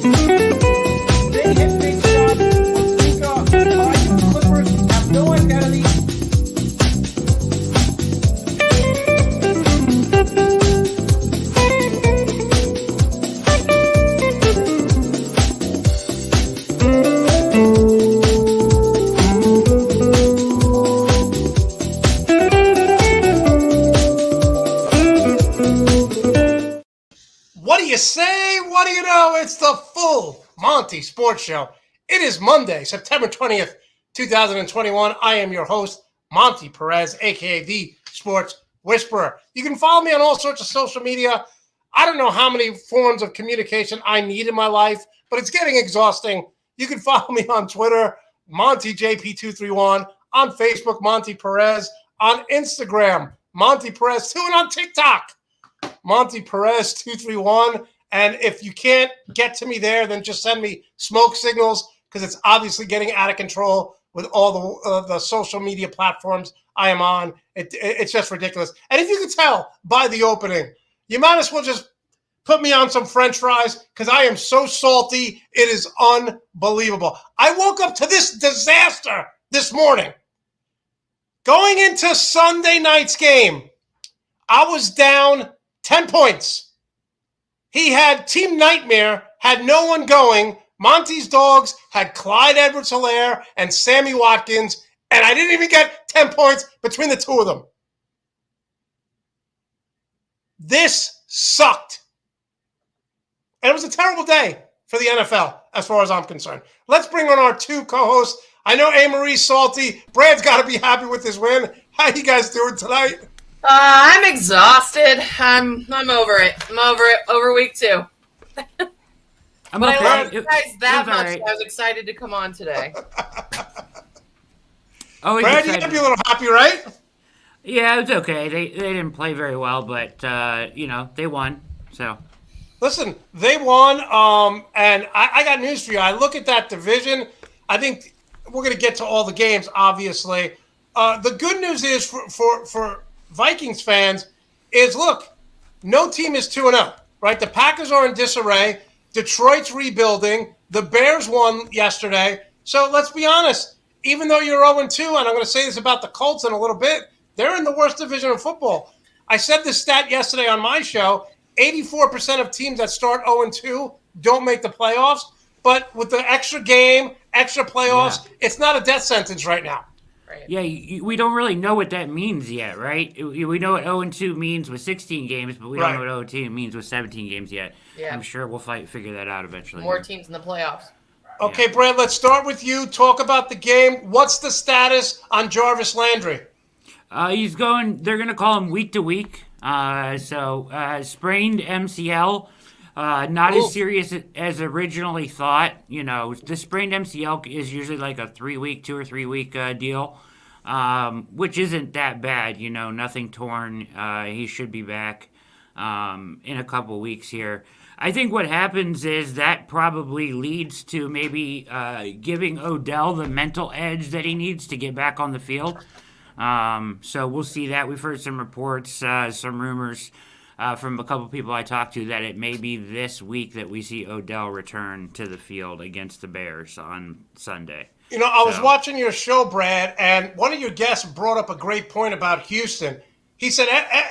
They hit big shots. The Clippers have no identity. What do you say? What do you know? It's the full Monty Sports Show. It is Monday, September 20th, 2021. I am your host, Monty Perez, a.k.a. The Sports Whisperer. You can follow me on all sorts of social media. I don't know how many forms of communication I need in my life, but it's getting exhausting. You can follow me on Twitter, MontyJP231, on Facebook, Monty Perez, on Instagram, Monty Perez2, and on TikTok, Monty Perez 231. And if you can't get to me there, then just send me smoke signals, because it's obviously getting out of control with all the social media platforms I am on. It's just ridiculous. And if you can tell by the opening, you might as well just put me on some French fries, because I am so salty. It is unbelievable. I woke up to this disaster this morning. Going into Sunday night's game, I was down 10 points. He had Team Nightmare, had no one going. Monty's Dogs had Clyde Edwards-Helaire and Sammy Watkins, and I didn't even get 10 points between the two of them. This sucked. And it was a terrible day for the NFL, as far as I'm concerned. Let's bring on our two co-hosts. I know A-Marie's salty. Brad's got to be happy with this win. How you guys doing tonight? I'm exhausted. I'm over it. I'm over it. Over week 2. But I love you guys that much. Right. I was excited to come on today. Brad, you gotta be a little happy, right? Yeah, it's okay. They didn't play very well, but they won. So listen, they won. And I got news for you. I look at that division. I think we're gonna get to all the games, obviously. The good news is for Vikings fans is, look, no team is 2-0, right? The Packers are in disarray. Detroit's rebuilding. The Bears won yesterday. So let's be honest. Even though you're 0-2, and I'm going to say this about the Colts in a little bit, they're in the worst division of football. I said this stat yesterday on my show. 84% of teams that start 0-2 don't make the playoffs. But with the extra game, extra playoffs, It's not a death sentence right now. Right. Yeah, we don't really know what that means yet, right? We know what 0-2 means with 16 games, but we don't know what 0-2 means with 17 games yet. Yeah. I'm sure we'll figure that out eventually. More teams in the playoffs. Okay, Brad, let's start with you. Talk about the game. What's the status on Jarvis Landry? They're going to call him week to week. Sprained MCL. Not as serious as originally thought. The sprained MCL is usually like a 2 or 3 week deal, which isn't that bad. Nothing torn. He should be back in a couple weeks here. I think what happens is that probably leads to maybe giving Odell the mental edge that he needs to get back on the field. So we'll see that. We've heard some reports, some rumors from a couple people I talked to that it may be this week that we see Odell return to the field against the Bears on Sunday. I was watching your show, Brad, and one of your guests brought up a great point about Houston. He said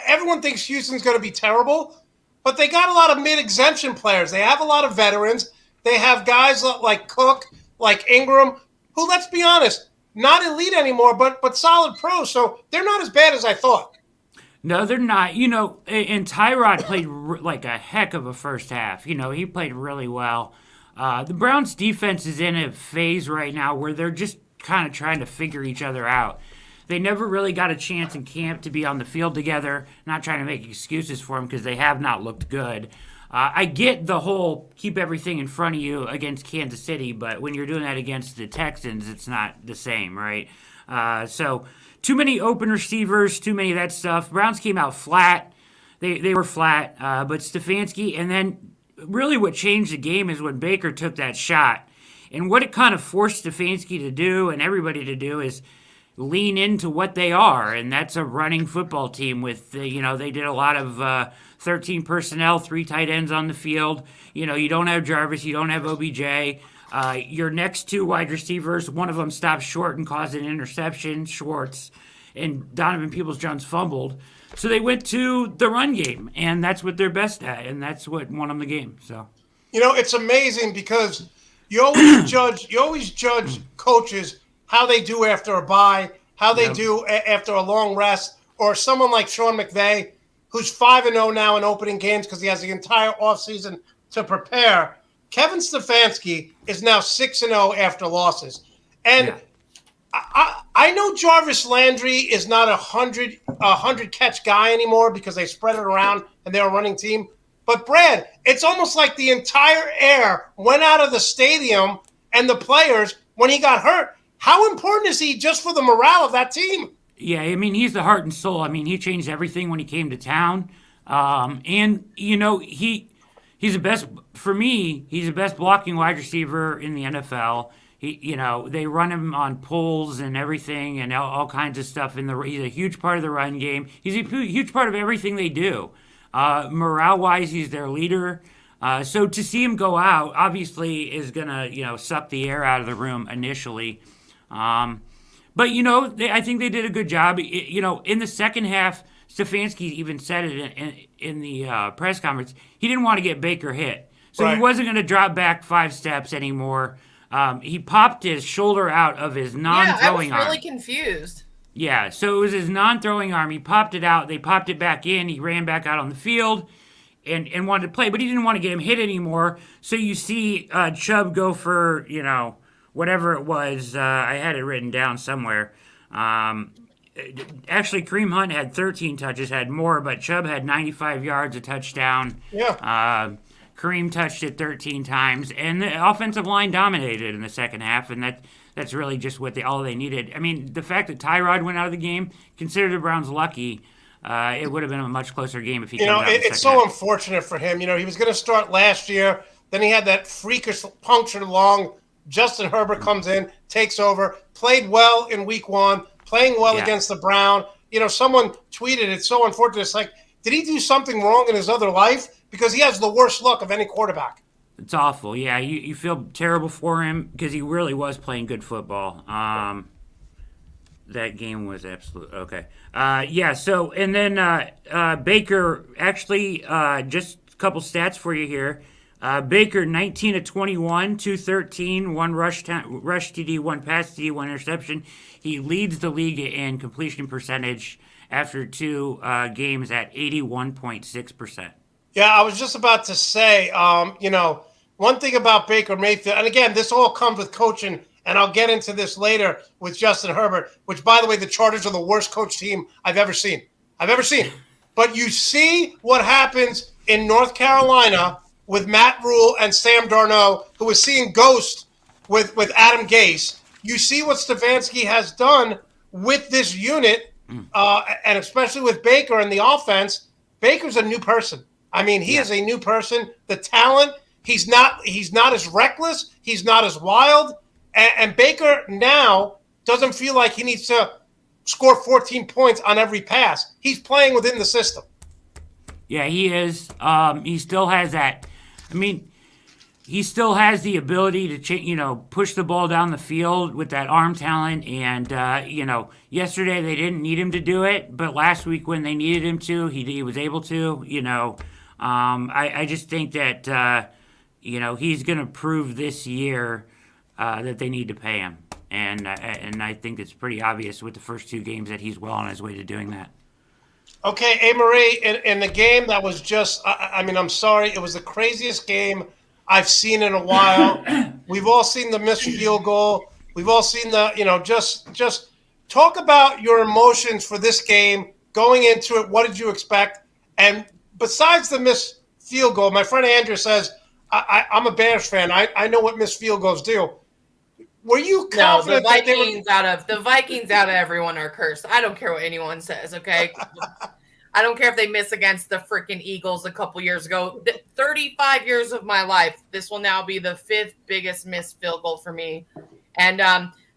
everyone thinks Houston's going to be terrible, but they got a lot of mid-exemption players. They have a lot of veterans. They have guys like Cook, like Ingram, who, let's be honest, not elite anymore, but solid pros. So they're not as bad as I thought. No, they're not. And Tyrod played like a heck of a first half. He played really well. The Browns' defense is in a phase right now where they're just kind of trying to figure each other out. They never really got a chance in camp to be on the field together. Not trying to make excuses for them because they have not looked good. I get the whole keep everything in front of you against Kansas City, but when you're doing that against the Texans, it's not the same, right? So too many open receivers, too many of that stuff. Browns came out flat. They were flat, but Stefanski, and then really what changed the game is when Baker took that shot. And what it kind of forced Stefanski to do and everybody to do is lean into what they are, and that's a running football team with, they did a lot of 13 personnel, 3 tight ends on the field. You don't have Jarvis, you don't have OBJ. Your next 2 wide receivers, one of them stopped short and caused an interception, Schwartz, and Donovan Peoples-Jones fumbled. So they went to the run game, and that's what they're best at, and that's what won them the game. So, it's amazing because you always judge coaches how they do after a bye, how they do after a long rest, or someone like Sean McVay, who's 5-0 now in opening games because he has the entire offseason to prepare. Kevin Stefanski is now 6-0 after losses. And I know Jarvis Landry is not a 100 catch guy anymore because they spread it around and they're a running team. But Brad, it's almost like the entire air went out of the stadium and the players when he got hurt. How important is he just for the morale of that team? Yeah, I mean, he's the heart and soul. I mean, he changed everything when he came to town. And, he's the best, for me, he's the best blocking wide receiver in the NFL. They run him on pulls and everything and all kinds of stuff. He's a huge part of the run game. He's a huge part of everything they do. Morale-wise, he's their leader. So to see him go out, obviously, is going to, suck the air out of the room initially. But, I think they did a good job. In the second half, Stefanski even said it in the press conference. He didn't want to get Baker hit. So He wasn't going to drop back 5 steps anymore. He popped his shoulder out of his non-throwing arm. I was really confused. Yeah, so it was his non-throwing arm. He popped it out. They popped it back in. He ran back out on the field and wanted to play, but he didn't want to get him hit anymore. So you see Chubb go for, whatever it was. I had it written down somewhere. Actually, Kareem Hunt had 13 touches, had more, but Chubb had 95 yards, a touchdown. Yeah. Kareem touched it 13 times, and the offensive line dominated in the second half, and that's really just all they needed. I mean, the fact that Tyrod went out of the game, consider the Browns lucky. It would have been a much closer game if he came out in the second it's so half. Unfortunate for him. He was going to start last year. Then he had that freakish punctured lung. Justin Herbert comes in, takes over, played well in week 1, playing well against the Brown. Someone tweeted, it's so unfortunate. It's like, did he do something wrong in his other life? Because he has the worst luck of any quarterback. It's awful. Yeah, you feel terrible for him because he really was playing good football. That game was absolute. Okay. So, and then Baker, actually, just a couple stats for you here. Baker, 19 of 21, 213, 1 rush TD, 1 pass TD, 1 interception. He leads the league in completion percentage after 2 games at 81.6%. Yeah, I was just about to say, one thing about Baker Mayfield, and again, this all comes with coaching, and I'll get into this later with Justin Herbert, which, by the way, the Chargers are the worst coach team I've ever seen. But you see what happens in North Carolina with Matt Rule and Sam Darnold, who is seeing ghosts with Adam Gase. You see what Stefanski has done with this unit, and especially with Baker and the offense. Baker's a new person. I mean, he is a new person. The talent, he's not as reckless. He's not as wild. And Baker now doesn't feel like he needs to score 14 points on every pass. He's playing within the system. Yeah, he is. He still has that. I mean, he still has the ability to, push the ball down the field with that arm talent. And, yesterday they didn't need him to do it. But last week when they needed him to, he was able to, I just think that, he's going to prove this year that they need to pay him. And I think it's pretty obvious with the first 2 games that he's well on his way to doing that. Okay, A-Marie, in the game that was just, I'm sorry, it was the craziest game I've seen in a while. We've all seen the missed field goal. We've all seen just talk about your emotions for this game, going into it. What did you expect? And besides the missed field goal, my friend Andrew says, I'm a Bears fan. I know what missed field goals do. Were you confident that the Vikings out of everyone are cursed? I don't care what anyone says, okay? I don't care if they miss against the freaking Eagles a couple years ago. 35 years of my life, this will now be the 5th biggest missed field goal for me. And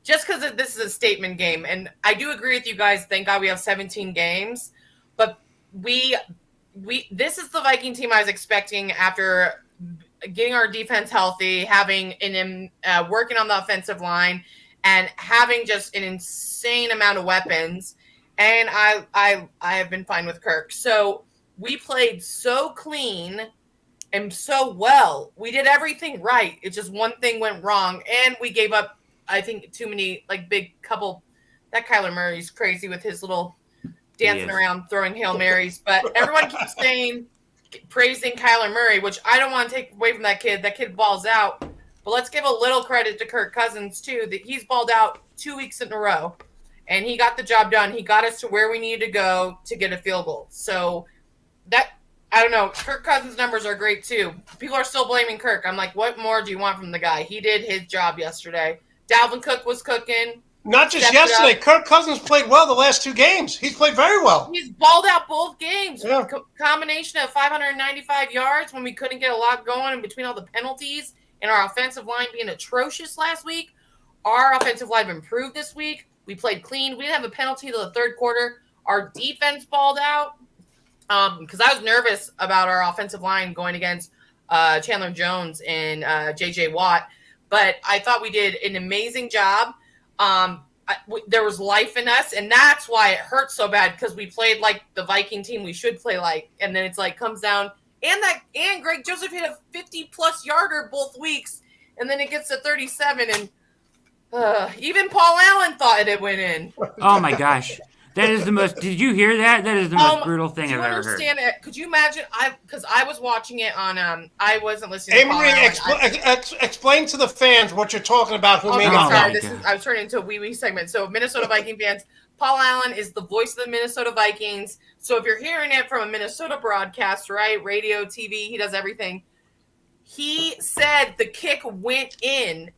just because this is a statement game, and I do agree with you guys. Thank God we have 17 games, but this is the Viking team I was expecting after getting our defense healthy, having working on the offensive line, and having just an insane amount of weapons. And I have been fine with Kirk. So we played so clean and so well. We did everything right. It's just one thing went wrong, and we gave up, I think, too many big couple. That Kyler Murray's crazy with his little dancing around, throwing Hail Marys. But everyone keeps praising Kyler Murray, which I don't want to take away from that kid. That kid balls out. But let's give a little credit to Kirk Cousins, too, that he's balled out 2 weeks in a row. And he got the job done. He got us to where we needed to go to get a field goal. So I don't know. Kirk Cousins' numbers are great, too. People are still blaming Kirk. I'm like, what more do you want from the guy? He did his job yesterday. Dalvin Cook was cooking. Not just yesterday. Kirk Cousins played well the last 2 games. He's played very well. He's balled out both games. Yeah. Combination of 595 yards when we couldn't get a lot going in between all the penalties and our offensive line being atrocious last week. Our offensive line improved this week. We played clean. We didn't have a penalty till the third quarter. Our defense balled out because I was nervous about our offensive line going against Chandler Jones and J.J. Watt. But I thought we did an amazing job. There was life in us, and that's why it hurt so bad, because we played like the Viking team we should play like, and then it's like comes down, and Greg Joseph hit a 50-plus yarder both weeks, and then it gets to 37, and even Paul Allen thought it went in. Oh my gosh. That is the most. Did you hear that? That is the most brutal thing I've ever heard. It? Could you imagine? Because I was watching it on. I wasn't listening. Amory, explain to the fans what you're talking about. Who may not know. I was turning into a wee segment. So Minnesota Viking fans, Paul Allen is the voice of the Minnesota Vikings. So if you're hearing it from a Minnesota broadcast, right, radio, TV, he does everything. He said the kick went in.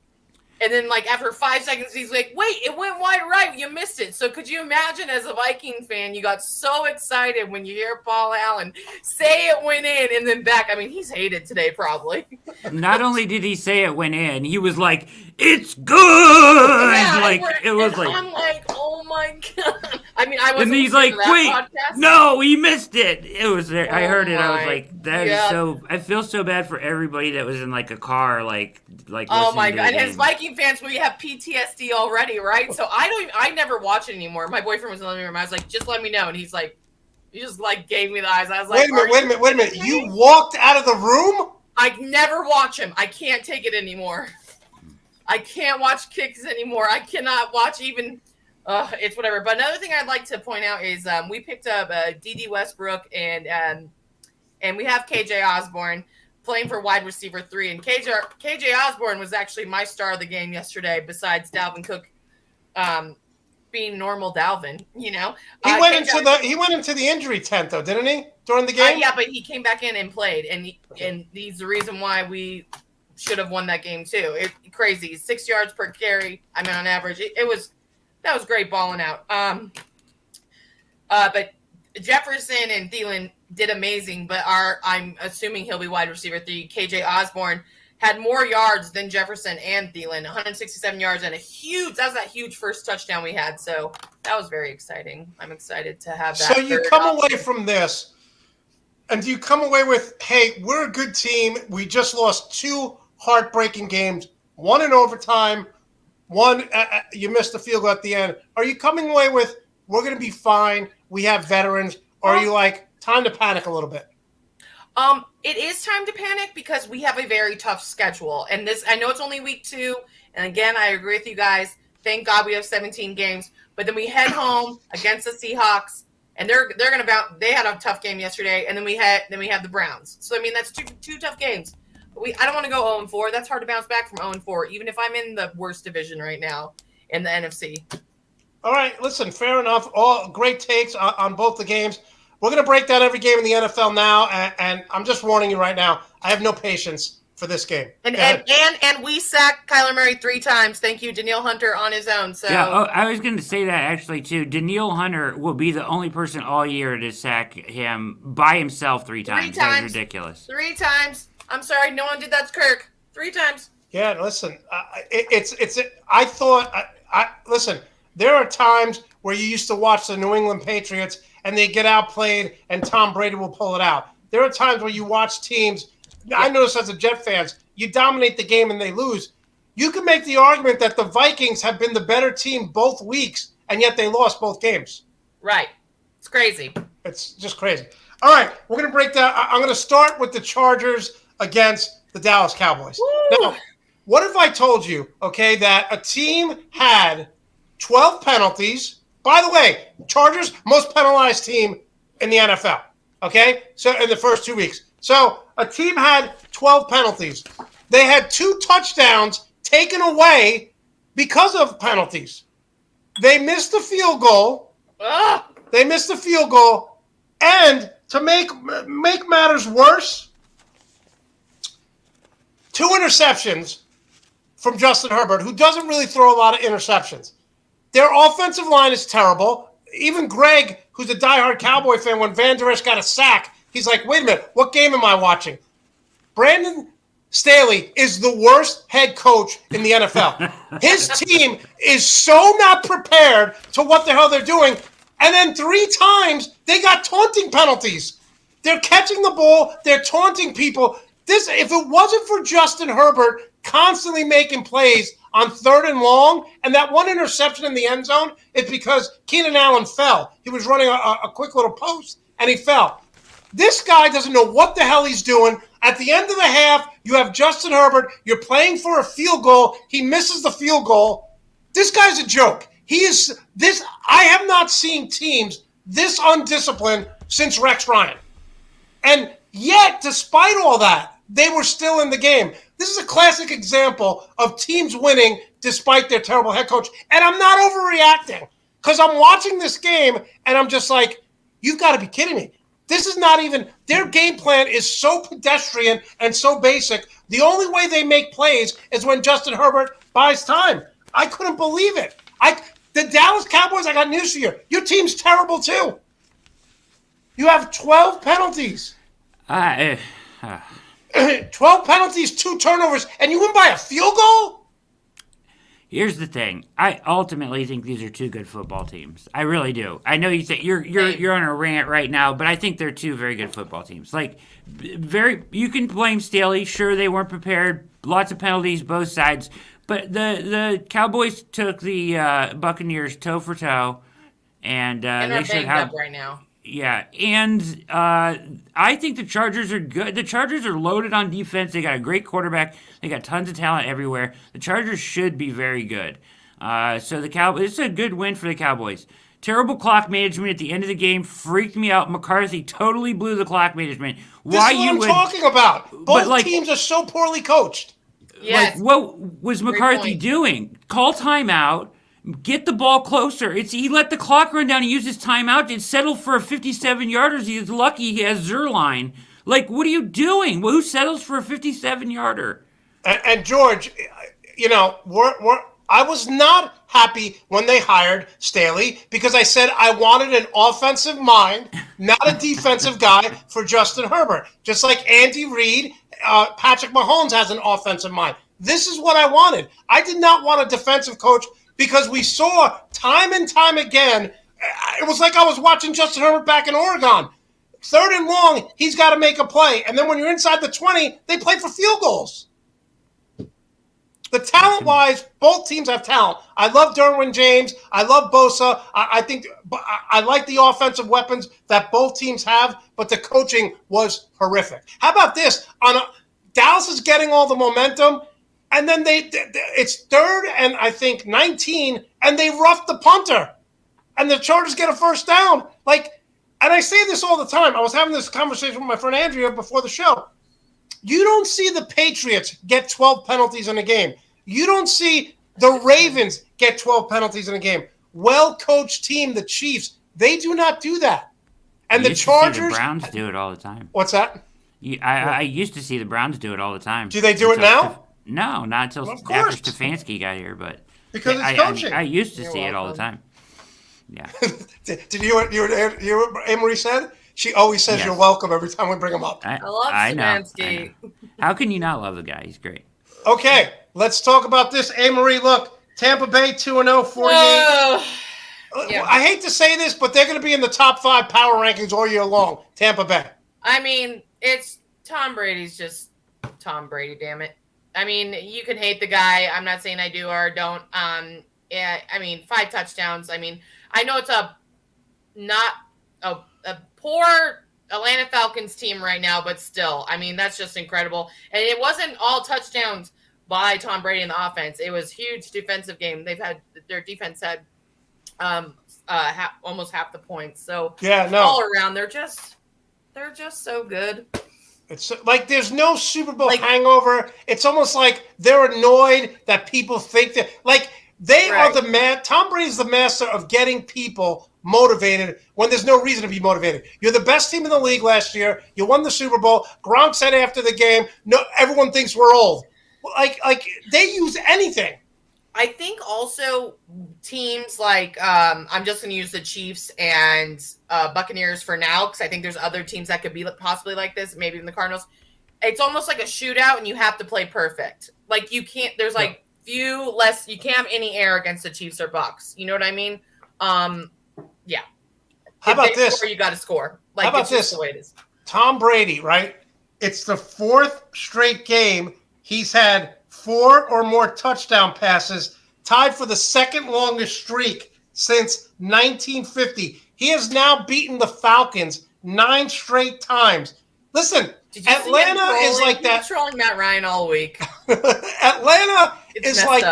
And then, after 5 seconds, he's like, wait, it went wide right. You missed it. So could you imagine, as a Viking fan, you got so excited when you hear Paul Allen say it went in and then back. I mean, he's hated today, probably. Not only did he say it went in, he was like, it's good. Yeah, it was I'm like, oh, my God. I mean, I was. And he's like, wait, no, he missed it. It was there. I heard it. I was like, that is so. I feel so bad for everybody that was in a car, oh my God! And as Viking fans, we have PTSD already, right? So I never watch it anymore. My boyfriend was in the living room. I was like, just let me know, and he just gave me the eyes. I was like, wait a minute. You walked out of the room? I never watch him. I can't take it anymore. I can't watch kicks anymore. I cannot watch even. It's whatever. But another thing I'd like to point out is we picked up D.D. Westbrook and we have KJ Osborne playing for wide receiver 3. And KJ Osborne was actually my star of the game yesterday, besides Dalvin Cook being normal Dalvin, you know. He went into the injury tent, though, didn't he, during the game? Yeah, but he came back in and played, and he's the reason why we should have won that game, too. Crazy. 6 yards per carry, I mean, on average. That was great balling out. But Jefferson and Thielen did amazing, but I'm assuming he'll be wide receiver 3. KJ Osborne had more yards than Jefferson and Thielen, 167 yards, and that was that huge first touchdown we had. So that was very exciting. I'm excited to have that. So you come away from this, and do you come away with, hey, we're a good team. We just lost 2 heartbreaking games, 1 in overtime, 1 you missed the field goal at the end. Are you coming away with, we're going to be fine, we have veterans, or are you like, time to panic a little bit? It is time to panic because we have a very tough schedule. And this, I know it's only week 2. And again, I agree with you guys. Thank God we have 17 games. But then we head home against the Seahawks, and they're going to bounce. They had a tough game yesterday, and then we have the Browns. So I mean, that's two tough games. But I don't want to go 0-4. That's hard to bounce back from 0-4, even if I'm in the worst division right now in the NFC. All right, listen, fair enough. All great takes on both the games. We're going to break down every game in the NFL now, and I'm just warning you right now, I have no patience for this game. And we sacked Kyler Murray 3 times. Thank you, Danielle Hunter, on his own. So yeah, I was going to say that actually too. Danielle Hunter will be the only person all year to sack him by himself 3 times. That is ridiculous. 3 times. I'm sorry, no one did that to Kirk. 3 times. Yeah, listen, I thought Listen, there are times where you used to watch the New England Patriots and they get outplayed and Tom Brady will pull it out. There are times where you watch teams, I notice as a Jet fans, you dominate the game and they lose. You can make the argument that the Vikings have been the better team both weeks, and yet they lost both games. Right. It's crazy. It's just crazy. All right, we're going to break down. I'm going to start with the Chargers against the Dallas Cowboys. Woo! Now, what if I told you, okay, that a team had 12 penalties? By the way, Chargers, most penalized team in the NFL, okay? So in the first 2 weeks. So a team had 12 penalties. They had 2 touchdowns taken away because of penalties. They missed the field goal. Ugh. They missed the field goal. And to make matters worse, 2 interceptions from Justin Herbert, who doesn't really throw a lot of interceptions. Their offensive line is terrible. Even Greg, who's a diehard Cowboy fan, when Van Der Esch got a sack, he's like, wait a minute, what game am I watching? Brandon Staley is the worst head coach in the NFL. His team is so not prepared to what the hell they're doing. And then 3 times they got taunting penalties. They're catching the ball. They're taunting people. If it wasn't for Justin Herbert constantly making plays on 3rd and long, and that 1 interception in the end zone, it's because Keenan Allen fell. He was running a quick little post, and he fell. This guy doesn't know what the hell he's doing. At the end of the half, you have Justin Herbert. You're playing for a field goal. He misses the field goal. This guy's a joke. I have not seen teams this undisciplined since Rex Ryan. And yet, despite all that, they were still in the game. This is a classic example of teams winning despite their terrible head coach. And I'm not overreacting because I'm watching this game and I'm just like, you've got to be kidding me. This is not even – their game plan is so pedestrian and so basic. The only way they make plays is when Justin Herbert buys time. I couldn't believe it. The Dallas Cowboys, I got news for you. Your team's terrible too. You have 12 penalties. 12 penalties, 2 turnovers, and you win by a field goal? Here's the thing. I ultimately think these are 2 good football teams. I really do. I know you think you're on a rant right now, but I think they're 2 very good football teams. Like, you can blame Staley. Sure, they weren't prepared. Lots of penalties, both sides. But the Cowboys took the Buccaneers toe for toe, and they should have up right now. Yeah, and I think the Chargers are good. The Chargers are loaded on defense. They got a great quarterback. They got tons of talent everywhere. The Chargers should be very good. So the Cowboys, it's a good win for the Cowboys. Terrible clock management at the end of the game freaked me out. McCarthy totally blew the clock management. This is what I'm talking about. Both teams are so poorly coached. Yes. Like, what was McCarthy doing? Call timeout. Get the ball closer. He let the clock run down. He used his timeout. It settled for a 57-yarder. He's lucky he has Zerline. Like, what are you doing? Who settles for a 57-yarder? And George, you know, I was not happy when they hired Staley because I said I wanted an offensive mind, not a defensive guy for Justin Herbert. Just like Andy Reid, Patrick Mahomes has an offensive mind. This is what I wanted. I did not want a defensive coach because we saw time and time again, it was like I was watching Justin Herbert back in Oregon. 3rd and long, he's got to make a play. And then when you're inside the 20, they play for field goals. The talent-wise, both teams have talent. I love Derwin James. I love Bosa. I like the offensive weapons that both teams have, but the coaching was horrific. How about this? Dallas is getting all the momentum. And then it's 3rd and I think 19, and they roughed the punter, and the Chargers get a first down. And I say this all the time. I was having this conversation with my friend Andrea before the show. You don't see the Patriots get 12 penalties in a game. You don't see the Ravens get 12 penalties in a game. Well-coached team, the Chiefs, they do not do that. And the Chargers, the Browns do it all the time. What's that? I used to see the Browns do it all the time. Do they do it now? No, not until after Stefanski got here, but because it's coaching. I used to see it all the time. Yeah. Did you hear what Amory said? She always says you're welcome every time we bring him up. I love Stefanski. How can you not love the guy? He's great. Okay, let's talk about this. Amory, look, Tampa Bay 2-0, 48. Yeah. I hate to say this, but they're going to be in the top 5 power rankings all year long. Tampa Bay. I mean, it's Tom Brady's just Tom Brady, damn it. I mean, you can hate the guy. I'm not saying I do or don't. Yeah, I mean, 5 touchdowns. I mean, I know it's not a poor Atlanta Falcons team right now, but still, I mean, that's just incredible. And it wasn't all touchdowns by Tom Brady in the offense. It was huge defensive game. Their defense had almost half the points. So all around, they're just so good. It's like there's no Super Bowl hangover. It's almost like they're annoyed that people think that they are the man. Tom Brady's the master of getting people motivated when there's no reason to be motivated. You're the best team in the league last year. You won the Super Bowl. Gronk said after the game, "No, everyone thinks we're old." Like they use anything. I think also teams like I'm just going to use the Chiefs and Buccaneers for now because I think there's other teams that could be possibly like this, maybe even the Cardinals. It's almost like a shootout, and you have to play perfect. Like you can't. There's like few less. You can't have any error against the Chiefs or Bucs. You know what I mean? Yeah. How about this? You got to score. Like how about it's just this? The way it is. Tom Brady, right? It's the 4th straight game he's had 4 or more touchdown passes, tied for the second longest streak since 1950. He has now beaten the Falcons 9 straight times. Listen, Atlanta is like that. Trolling Matt Ryan all week. Atlanta is like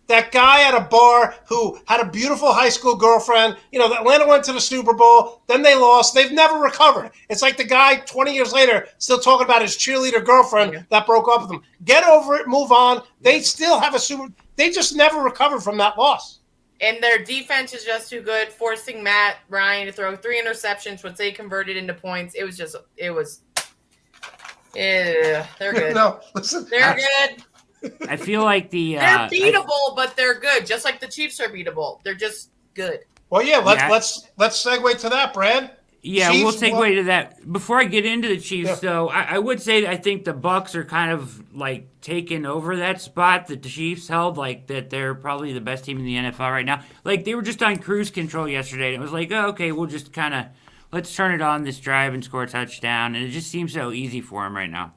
that guy at a bar who had a beautiful high school girlfriend. You know, Atlanta went to the Super Bowl, then they lost. They've never recovered. It's like the guy 20 years later still talking about his cheerleader girlfriend that broke up with him. Get over it, move on. They still have they just never recovered from that loss. And their defense is just too good, forcing Matt Ryan to throw 3 interceptions, which they converted into points. They're good. No, listen. They're good. I feel like they're beatable, but they're good. Just like the Chiefs are beatable. They're just good. Well, let's segue to that, Brad. Yeah, we'll segue to that. Before I get into the Chiefs, though, I would say I think the Bucs are kind of like taking over that spot that the Chiefs held, like that they're probably the best team in the NFL right now. Like they were just on cruise control yesterday. And it was like, oh, okay, we'll just kind of let's turn it on this drive and score a touchdown, and it just seems so easy for them right now.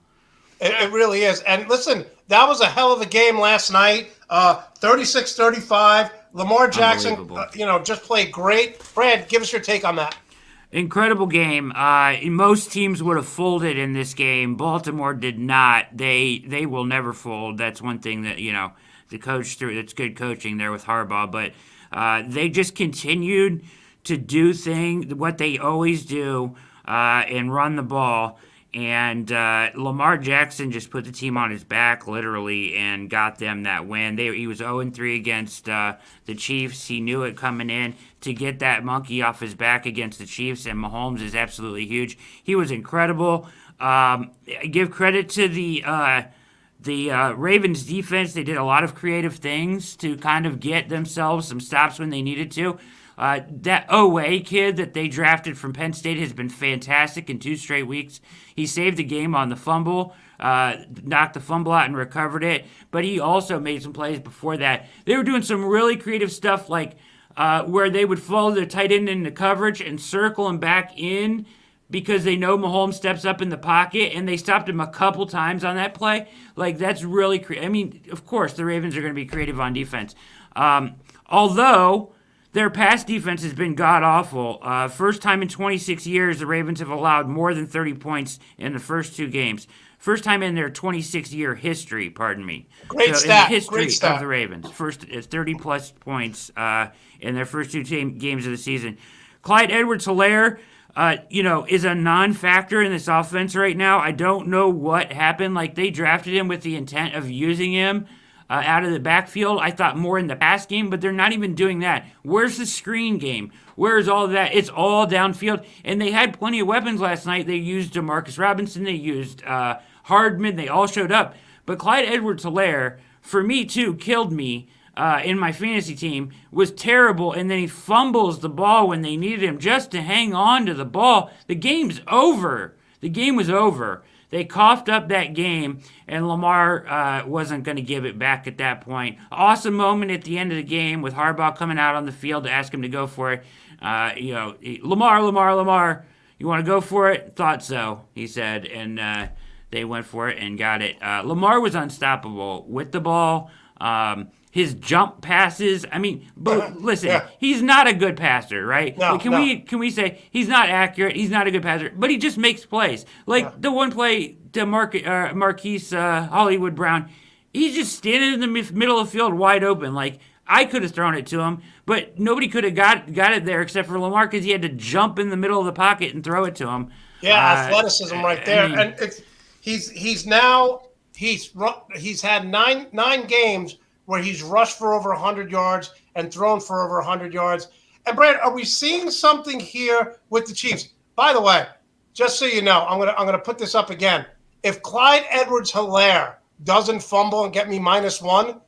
It really is. And listen, that was a hell of a game last night. 36-35. Lamar Jackson, just played great. Brad, give us your take on that. Incredible game. Most teams would have folded in this game. Baltimore did not. They will never fold. That's one thing that, the coach threw. That's good coaching there with Harbaugh. But they just continued to do what they always do and run the ball. And Lamar Jackson just put the team on his back, literally, and got them that win. He was 0-3 against the Chiefs. He knew it coming in. To get that monkey off his back against the Chiefs and Mahomes is absolutely huge. He was incredible. Give credit to the Ravens defense. They did a lot of creative things to kind of get themselves some stops when they needed to. That Owe kid that they drafted from Penn State has been fantastic in 2 straight weeks. He saved the game on the fumble, knocked the fumble out and recovered it, but he also made some plays before that. They were doing some really creative stuff like where they would follow their tight end into coverage and circle him back in because they know Mahomes steps up in the pocket, and they stopped him a couple times on that play. Like, that's really creative. I mean, of course, the Ravens are going to be creative on defense. Although their pass defense has been god-awful. First time in 26 years, the Ravens have allowed more than 30 points in the first 2 games. First time in their 26-year history, pardon me. Great stat. In the history Great stat. of the Ravens. First 30-plus points in their first 2 games of the season. Clyde Edwards-Helaire, is a non-factor in this offense right now. I don't know what happened. Like, they drafted him with the intent of using him out of the backfield. I thought more in the pass game, but they're not even doing that. Where's the screen game? Where's all of that? It's all downfield. And they had plenty of weapons last night. They used Demarcus Robinson. They used Hardman. They all showed up. But Clyde Edwards-Helaire, for me too, killed me in my fantasy team, was terrible. And then he fumbles the ball when they needed him just to hang on to the ball. The game's over. The game was over. They coughed up that game, and Lamar wasn't going to give it back at that point. Awesome moment at the end of the game with Harbaugh coming out on the field to ask him to go for it. Lamar, you want to go for it? Thought so, he said, and they went for it and got it. Lamar was unstoppable with the ball. His jump passes. I mean, but listen, he's not a good passer, right? No, like, can we say he's not accurate? He's not a good passer, but he just makes plays. Like the one play to Marquise Hollywood Brown, he's just standing in the middle of the field wide open. Like, I could have thrown it to him, but nobody could have got it there except for Lamar because he had to jump in the middle of the pocket and throw it to him. Yeah, athleticism right there, and he's had nine games where he's rushed for over 100 yards and thrown for over 100 yards. And Brad, are we seeing something here with the Chiefs? By the way, just so you know, I'm gonna put this up again. If Clyde Edwards-Helaire doesn't fumble and get me -1,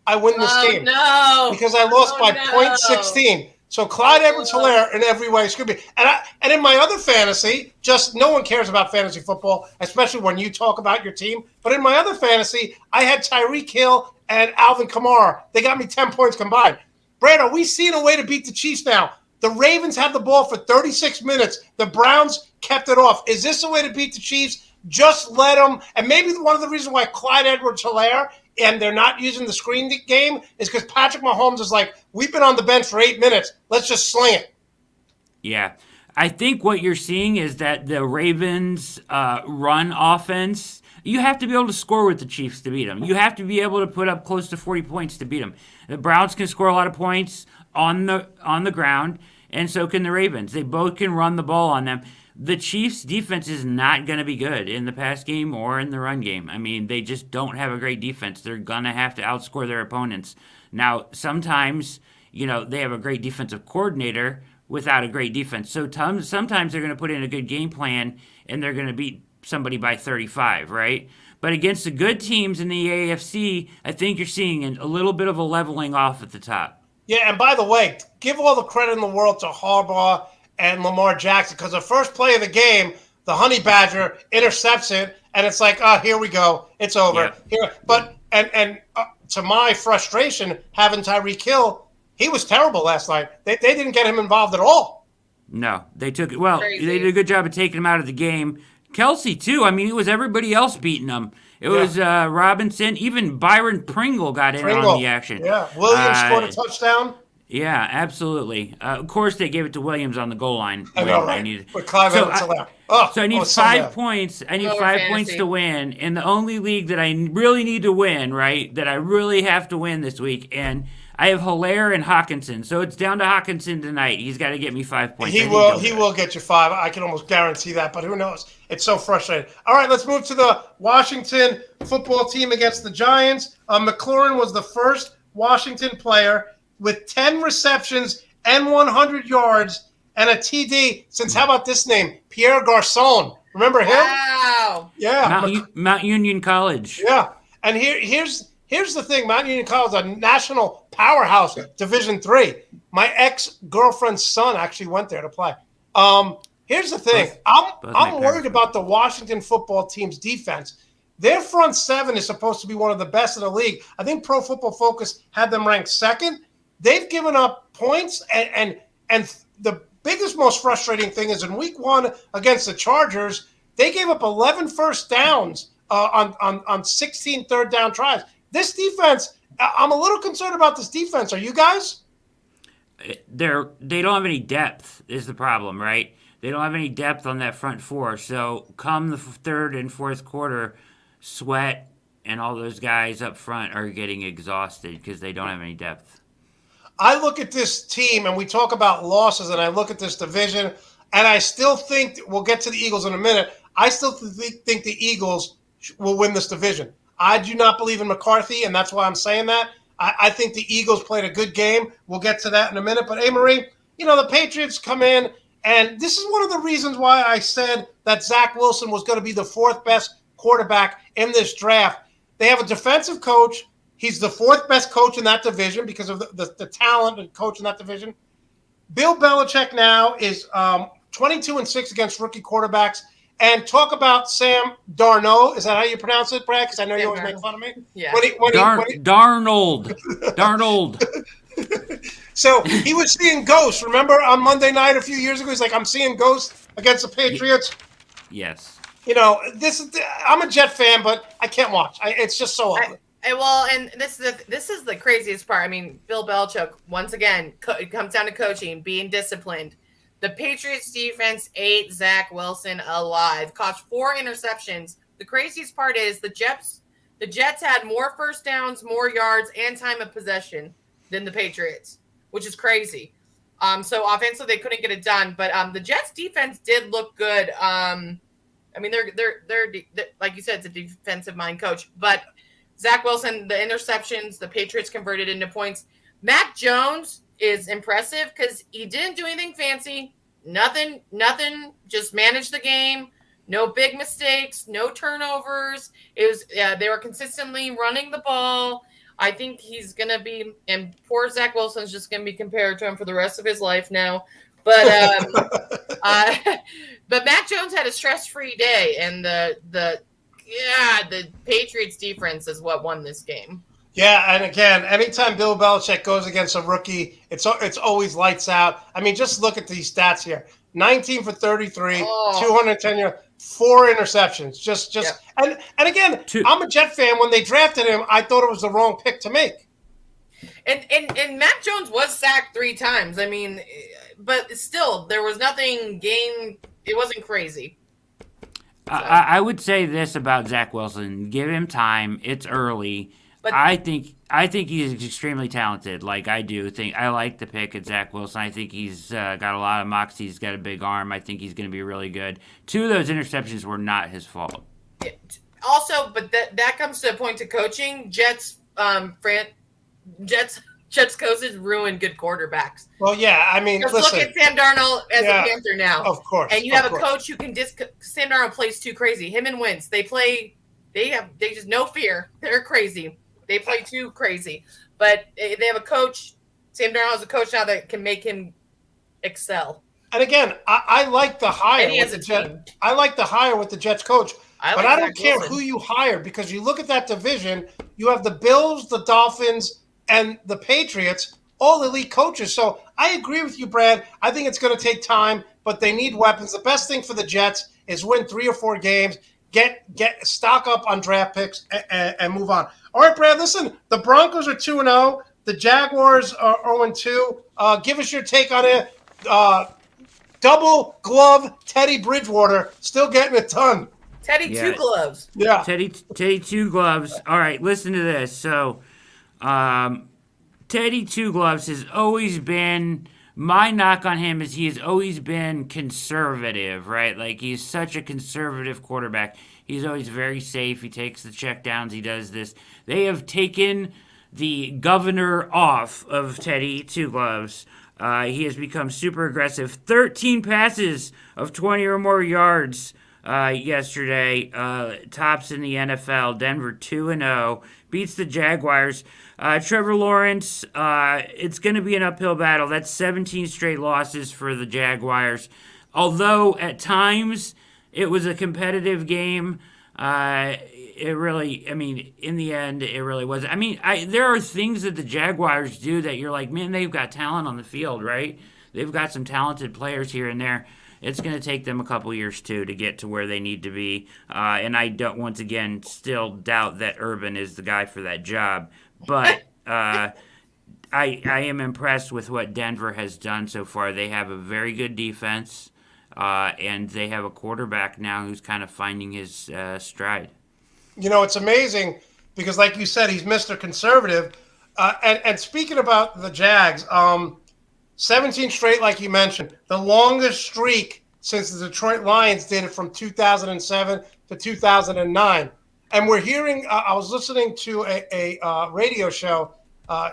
I win this game. No, because I lost by .16. So Clyde Edwards-Helaire in every way should be. And in my other fantasy, just no one cares about fantasy football, especially when you talk about your team. But in my other fantasy, I had Tyreek Hill and Alvin Kamara. They got me 10 points combined. Brad, are we seeing a way to beat the Chiefs now? The Ravens had the ball for 36 minutes. The Browns kept it off. Is this a way to beat the Chiefs? Just let them. And maybe one of the reasons why Clyde Edwards-Helaire and they're not using the screen game is because Patrick Mahomes is like, we've been on the bench for 8 minutes. Let's just sling it. Yeah. I think what you're seeing is that the Ravens run offense, you have to be able to score with the Chiefs to beat them. You have to be able to put up close to 40 points to beat them. The Browns can score a lot of points on the ground, and so can the Ravens. They both can run the ball on them. The Chiefs' defense is not going to be good in the pass game or in the run game. I mean, they just don't have a great defense. They're going to have to outscore their opponents. Now, sometimes, they have a great defensive coordinator without a great defense. So sometimes they're going to put in a good game plan and they're going to beat somebody by 35, right? But against the good teams in the AFC, I think you're seeing a little bit of a leveling off at the top. Yeah, and by the way, give all the credit in the world to Harbaugh and Lamar Jackson, because the first play of the game, the Honey Badger intercepts it, and it's like, here we go, it's over. Yeah. But to my frustration, having Tyreek Hill, he was terrible last night. They didn't get him involved at all. No, they took it. Well, Crazy. They did a good job of taking him out of the game. Kelsey, too. I mean, it was everybody else beating him. It was Robinson. Even Byron Pringle got in on the action. Yeah, Williams scored a touchdown. Yeah, absolutely. Of course, they gave it to Williams on the goal line. I know, right? With Clive Edwards-Helaire. So I need 5 points. I need 5 points to win. And the only league that I really need to win, right, that I really have to win this week, and I have Helaire and Hawkinson. So it's down to Hawkinson tonight. He's got to get me 5 points. He will get you 5. I can almost guarantee that, but who knows? It's so frustrating. All right, let's move to the Washington football team against the Giants. McLaurin was the first Washington player with 10 receptions and 100 yards and a TD since, how about this name, Pierre Garçon. Remember him? Wow. Yeah. Mount Union College. Yeah. And here's the thing. Mount Union College is a national powerhouse, Division III. My ex-girlfriend's son actually went there to play. Here's the thing. I'm worried about the Washington football team's defense. Their front seven is supposed to be one of the best in the league. I think Pro Football Focus had them ranked second. They've given up points, and the biggest, most frustrating thing is in week 1 against the Chargers, they gave up 11 first downs on 16 third down tries. This defense, I'm a little concerned about this defense. Are you guys? They don't have any depth is the problem, right? They don't have any depth on that front four. So come the third and fourth quarter, Sweat and all those guys up front are getting exhausted because they don't have any depth. I look at this team, and we talk about losses, and I look at this division, and I still think – we'll get to the Eagles in a minute. I still think the Eagles will win this division. I do not believe in McCarthy, and that's why I'm saying that. I think the Eagles played a good game. We'll get to that in a minute. But, Marie, the Patriots come in, and this is one of the reasons why I said that Zach Wilson was going to be the 4th best quarterback in this draft. They have a defensive coach. He's the 4th best coach in that division because of the talent and coach in that division. Bill Belichick now is 22-6 against rookie quarterbacks. And talk about Sam Darnold. Is that how you pronounce it, Brad? Because I know you always make fun of me. Yeah. Darnold. Darnold. So he was seeing ghosts. Remember on Monday night a few years ago? He's like, I'm seeing ghosts against the Patriots. Yes. You know, I'm a Jet fan, but I can't watch. It's just so ugly. And this is the craziest part. I mean, Bill Belichick, once again, it comes down to coaching, being disciplined. The Patriots defense ate Zach Wilson alive, caused 4 interceptions. The craziest part is the Jets had more first downs, more yards, and time of possession than the Patriots, which is crazy. So offensively, they couldn't get it done. But the Jets defense did look good. I mean, they're like you said, it's a defensive mind coach. But Zach Wilson, the interceptions, the Patriots converted into points. Mac Jones is impressive because he didn't do anything fancy. Nothing, just managed the game. No big mistakes, no turnovers. It was they were consistently running the ball. I think he's going to be, and poor Zach Wilson's just going to be compared to him for the rest of his life now. But but Mac Jones had a stress-free day, and the Patriots defense is what won this game. Yeah, and again, anytime Bill Belichick goes against a rookie, it's always lights out. I mean, just look at these stats here: 19 for 33, 210 yards, 4 interceptions. And again, I'm a Jet fan. When they drafted him, I thought it was the wrong pick to make. And Mac Jones was sacked 3 times. I mean, but still, there was nothing game. It wasn't crazy. So. I would say this about Zach Wilson: give him time. It's early. But I think he's extremely talented. Like I do think I like the pick at Zach Wilson. I think he's got a lot of moxie. He's got a big arm. I think he's going to be really good. 2 of those interceptions were not his fault. Also, but that comes to a point to coaching. Jets coaches ruin good quarterbacks. Well, yeah, I mean, listen, look at Sam Darnold as a Panther now. Of course. And you have a coach who can Sam Darnold plays too crazy. Him and Wentz, they just no fear. They're crazy. They play too crazy. But they have a coach. Sam Darnold has a coach now that can make him excel. And again, I like the hire with the Jets. I like the hire with the Jets coach. But I don't care who you hire, because you look at that division, you have the Bills, the Dolphins, and the Patriots, all elite coaches. So I agree with you, Brad. I think it's going to take time, but they need weapons. The best thing for the Jets is win 3 or 4 games, get stock up on draft picks, and move on. All right, Brad, listen, the Broncos are 2-0. The Jaguars are 0-2. Give us your take on it. Double glove Teddy Bridgewater still getting it done. Teddy 2 gloves. Yeah. Teddy 2 gloves. All right, listen to this. So Teddy 2 gloves has always been, my knock on him is he has always been conservative, right? Like he's such a conservative quarterback. He's always very safe. He takes the checkdowns. He does this. They have taken the governor off of Teddy 2 gloves. He has become super aggressive. 13 passes of 20 or more yards yesterday. Tops in the NFL. Denver 2-0. Beats the Jaguars. Trevor Lawrence, it's going to be an uphill battle. That's 17 straight losses for the Jaguars. Although at times it was a competitive game, in the end, it really wasn't. I mean, there are things that the Jaguars do that you're like, man, they've got talent on the field, right? They've got some talented players here and there. It's going to take them a couple years, too, to get to where they need to be. And I don't, once again, still doubt that Urban is the guy for that job. But I am impressed with what Denver has done so far. They have a very good defense, and they have a quarterback now who's kind of finding his stride. You know, it's amazing because, like you said, he's Mr. Conservative. And speaking about the Jags, 17 straight, like you mentioned, the longest streak since the Detroit Lions did it from 2007 to 2009. And we're hearing, I was listening to a radio show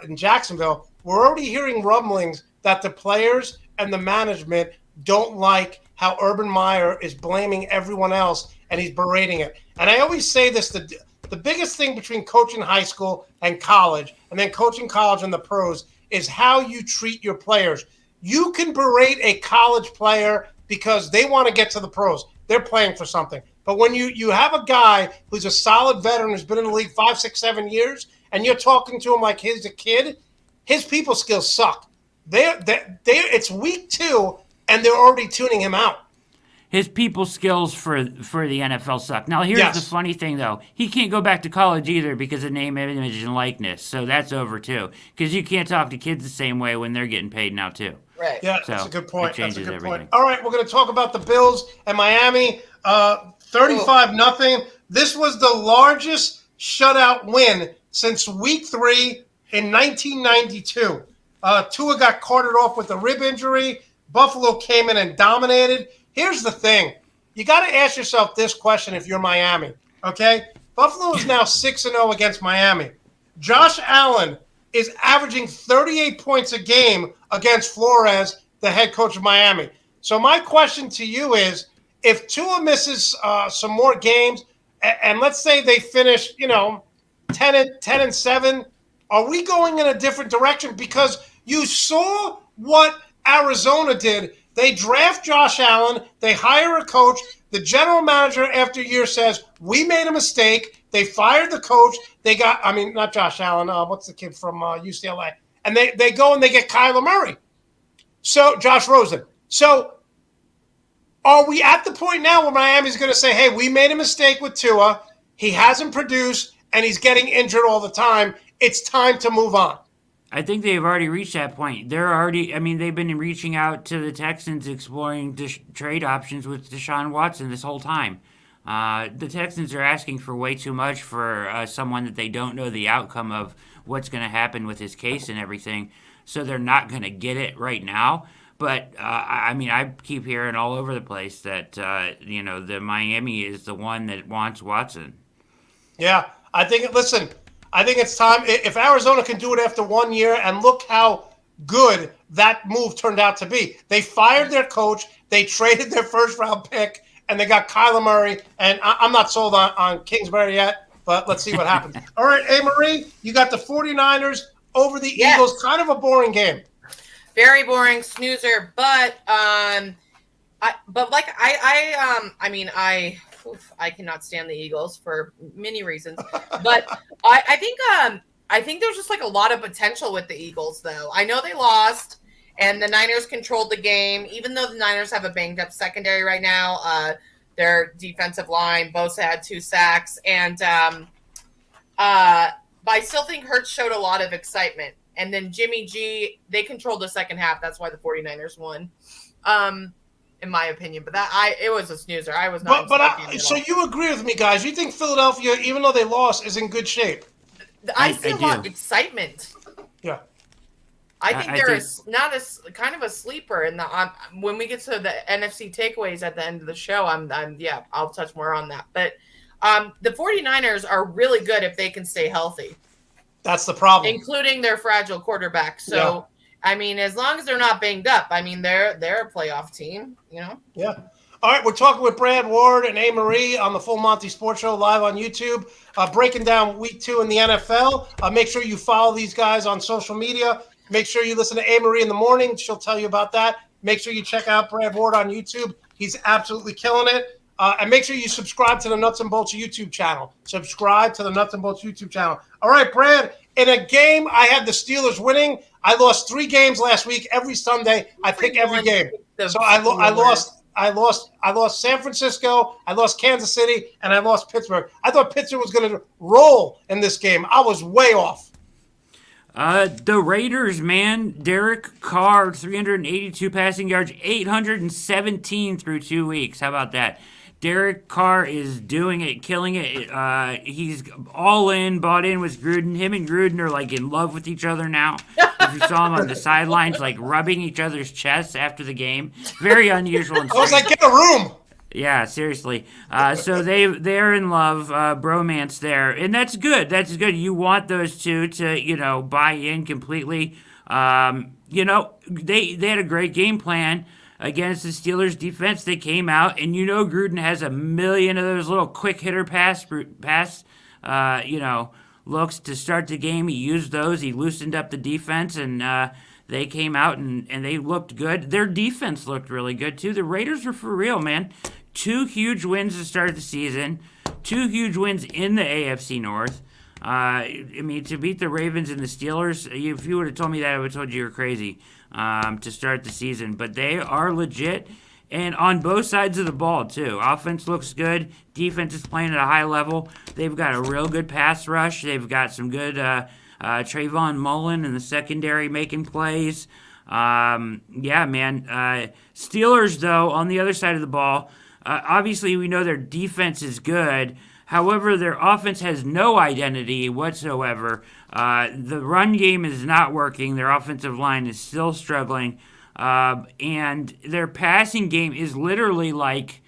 in Jacksonville. We're already hearing rumblings that the players and the management don't like how Urban Meyer is blaming everyone else and he's berating it. And I always say this, the biggest thing between coaching high school and college, and then coaching college and the pros, is how you treat your players. You can berate a college player because they want to get to the pros. they're playing for something. But when you have a guy who's a solid veteran who's been in the league 5, 6, 7 years, and you're talking to him like he's a kid, his people skills suck. It's week 2, and they're already tuning him out. His people skills for the NFL suck. Now, here's the funny thing, though. He can't go back to college either because of name, image, and likeness. So that's over, too. Because you can't talk to kids the same way when they're getting paid now, too. Right. Yeah, So that's a good point. it changes That's a good everything. point. All right, we're going to talk about the Bills and Miami. 35-0. This was the largest shutout win since week 3 in 1992. Tua got carted off with a rib injury. Buffalo came in and dominated. Here's the thing. You got to ask yourself this question if you're Miami, okay? Buffalo is now 6-0 against Miami. Josh Allen is averaging 38 points a game against Flores, the head coach of Miami. So my question to you is, if Tua misses some more games, and let's say they finish, 10-7, are we going in a different direction? Because you saw what Arizona did. They draft Josh Allen. They hire a coach. The general manager after a year says, we made a mistake. They fired the coach. They got, not Josh Allen. What's the kid from UCLA? And they go and they get Kyler Murray. So Josh Rosen. So are we at the point now where Miami's going to say, hey, we made a mistake with Tua. He hasn't produced, and he's getting injured all the time. It's time to move on. I think they've already reached that point. They've been reaching out to the Texans, exploring trade options with Deshaun Watson this whole time. The Texans are asking for way too much for someone that they don't know the outcome of what's going to happen with his case and everything, so they're not going to get it right now. But, I keep hearing all over the place that, the Miami is the one that wants Watson. Yeah, I think it's time. If Arizona can do it after 1 year, and look how good that move turned out to be. They fired their coach. They traded their first-round pick, and they got Kyler Murray. And I'm not sold on Kingsbury yet, but let's see what happens. All right, Marie, you got the 49ers over the Eagles. Kind of a boring game. Very boring, snoozer. But I cannot stand the Eagles for many reasons. But I think there's just like a lot of potential with the Eagles, though. I know they lost, and the Niners controlled the game. Even though the Niners have a banged up secondary right now, their defensive line, Bosa had 2 sacks, and but I still think Hurts showed a lot of excitement. And then Jimmy G, they controlled the second half. That's why the 49ers won, in my opinion. But it was a snoozer. I was not. So you agree with me, guys? You think Philadelphia, even though they lost, is in good shape? I see a lot of excitement. Yeah. I think there is not a kind of a sleeper in the when we get to the NFC takeaways at the end of the show. I'll touch more on that. But the 49ers are really good if they can stay healthy. That's the problem. Including their fragile quarterback. So, as long as they're not banged up, they're a playoff team, Yeah. All right, we're talking with Brad Ward and Marie on the Full Monty Sports Show live on YouTube, breaking down week 2 in the NFL. Make sure you follow these guys on social media. Make sure you listen to Marie in the morning. She'll tell you about that. Make sure you check out Brad Ward on YouTube. He's absolutely killing it. And make sure you subscribe to the Nuts and Bolts YouTube channel. Subscribe to the Nuts and Bolts YouTube channel. All right, Brad, in a game, I had the Steelers winning. I lost 3 games last week. Every Sunday, I pick every game. So I lost San Francisco, I lost Kansas City, and I lost Pittsburgh. I thought Pittsburgh was going to roll in this game. I was way off. The Raiders, man, Derek Carr, 382 passing yards, 817 through 2 weeks. How about that? Derek Carr is doing it, killing it. He's all in, bought in with Gruden. Him and Gruden are like in love with each other now. If you saw them on the sidelines, like rubbing each other's chests after the game. Very unusual. I was like, get a room. Yeah, seriously. So they're in love, bromance there, and that's good. That's good. You want those two to buy in completely. They had a great game plan against the Steelers defense. They came out, and Gruden has a million of those little quick hitter pass looks to start the game. He used those. He loosened up the defense, and they came out and they looked good. Their defense looked really good too. The Raiders were for real, man. 2 huge wins to start the season, 2 huge wins in the AFC North. I mean, to beat the Ravens and the Steelers, if you would have told me that, I would have told you you're crazy to start the season. But they are legit, and on both sides of the ball, too. Offense looks good. Defense is playing at a high level. They've got a real good pass rush. They've got some good Trayvon Mullen in the secondary making plays. Yeah, man. Steelers, though, on the other side of the ball, obviously we know their defense is good. However, their offense has no identity whatsoever. The run game is not working. Their offensive line is still struggling. And their passing game is literally like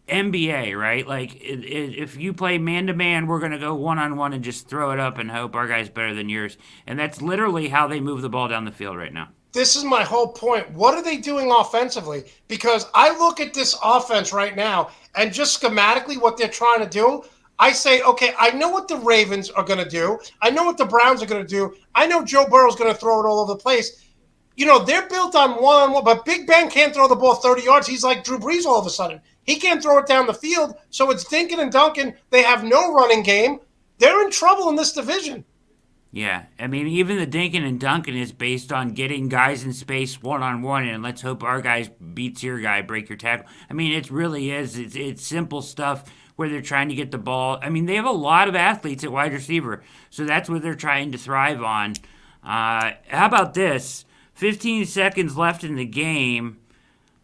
NBA, right? Like, if you play man-to-man, we're going to go one-on-one and just throw it up and hope our guy's better than yours. And that's literally how they move the ball down the field right now. This is my whole point. What are they doing offensively? Because I look at this offense right now, and just schematically what they're trying to do, I say, okay, I know what the Ravens are going to do. I know what the Browns are going to do. I know Joe Burrow's going to throw it all over the place. You know, they're built on one-on-one, but Big Ben can't throw the ball 30 yards. He's like Drew Brees all of a sudden. He can't throw it down the field, so it's Dinkin and Duncan. They have no running game. They're in trouble in this division. Yeah, I mean, even the Dinkin and Duncan is based on getting guys in space one-on-one, and let's hope our guys beats your guy, break your tackle. I mean, it really is. It's simple stuff where they're trying to get the ball. I mean, they have a lot of athletes at wide receiver, so that's what they're trying to thrive on. How about this? 15 seconds left in the game.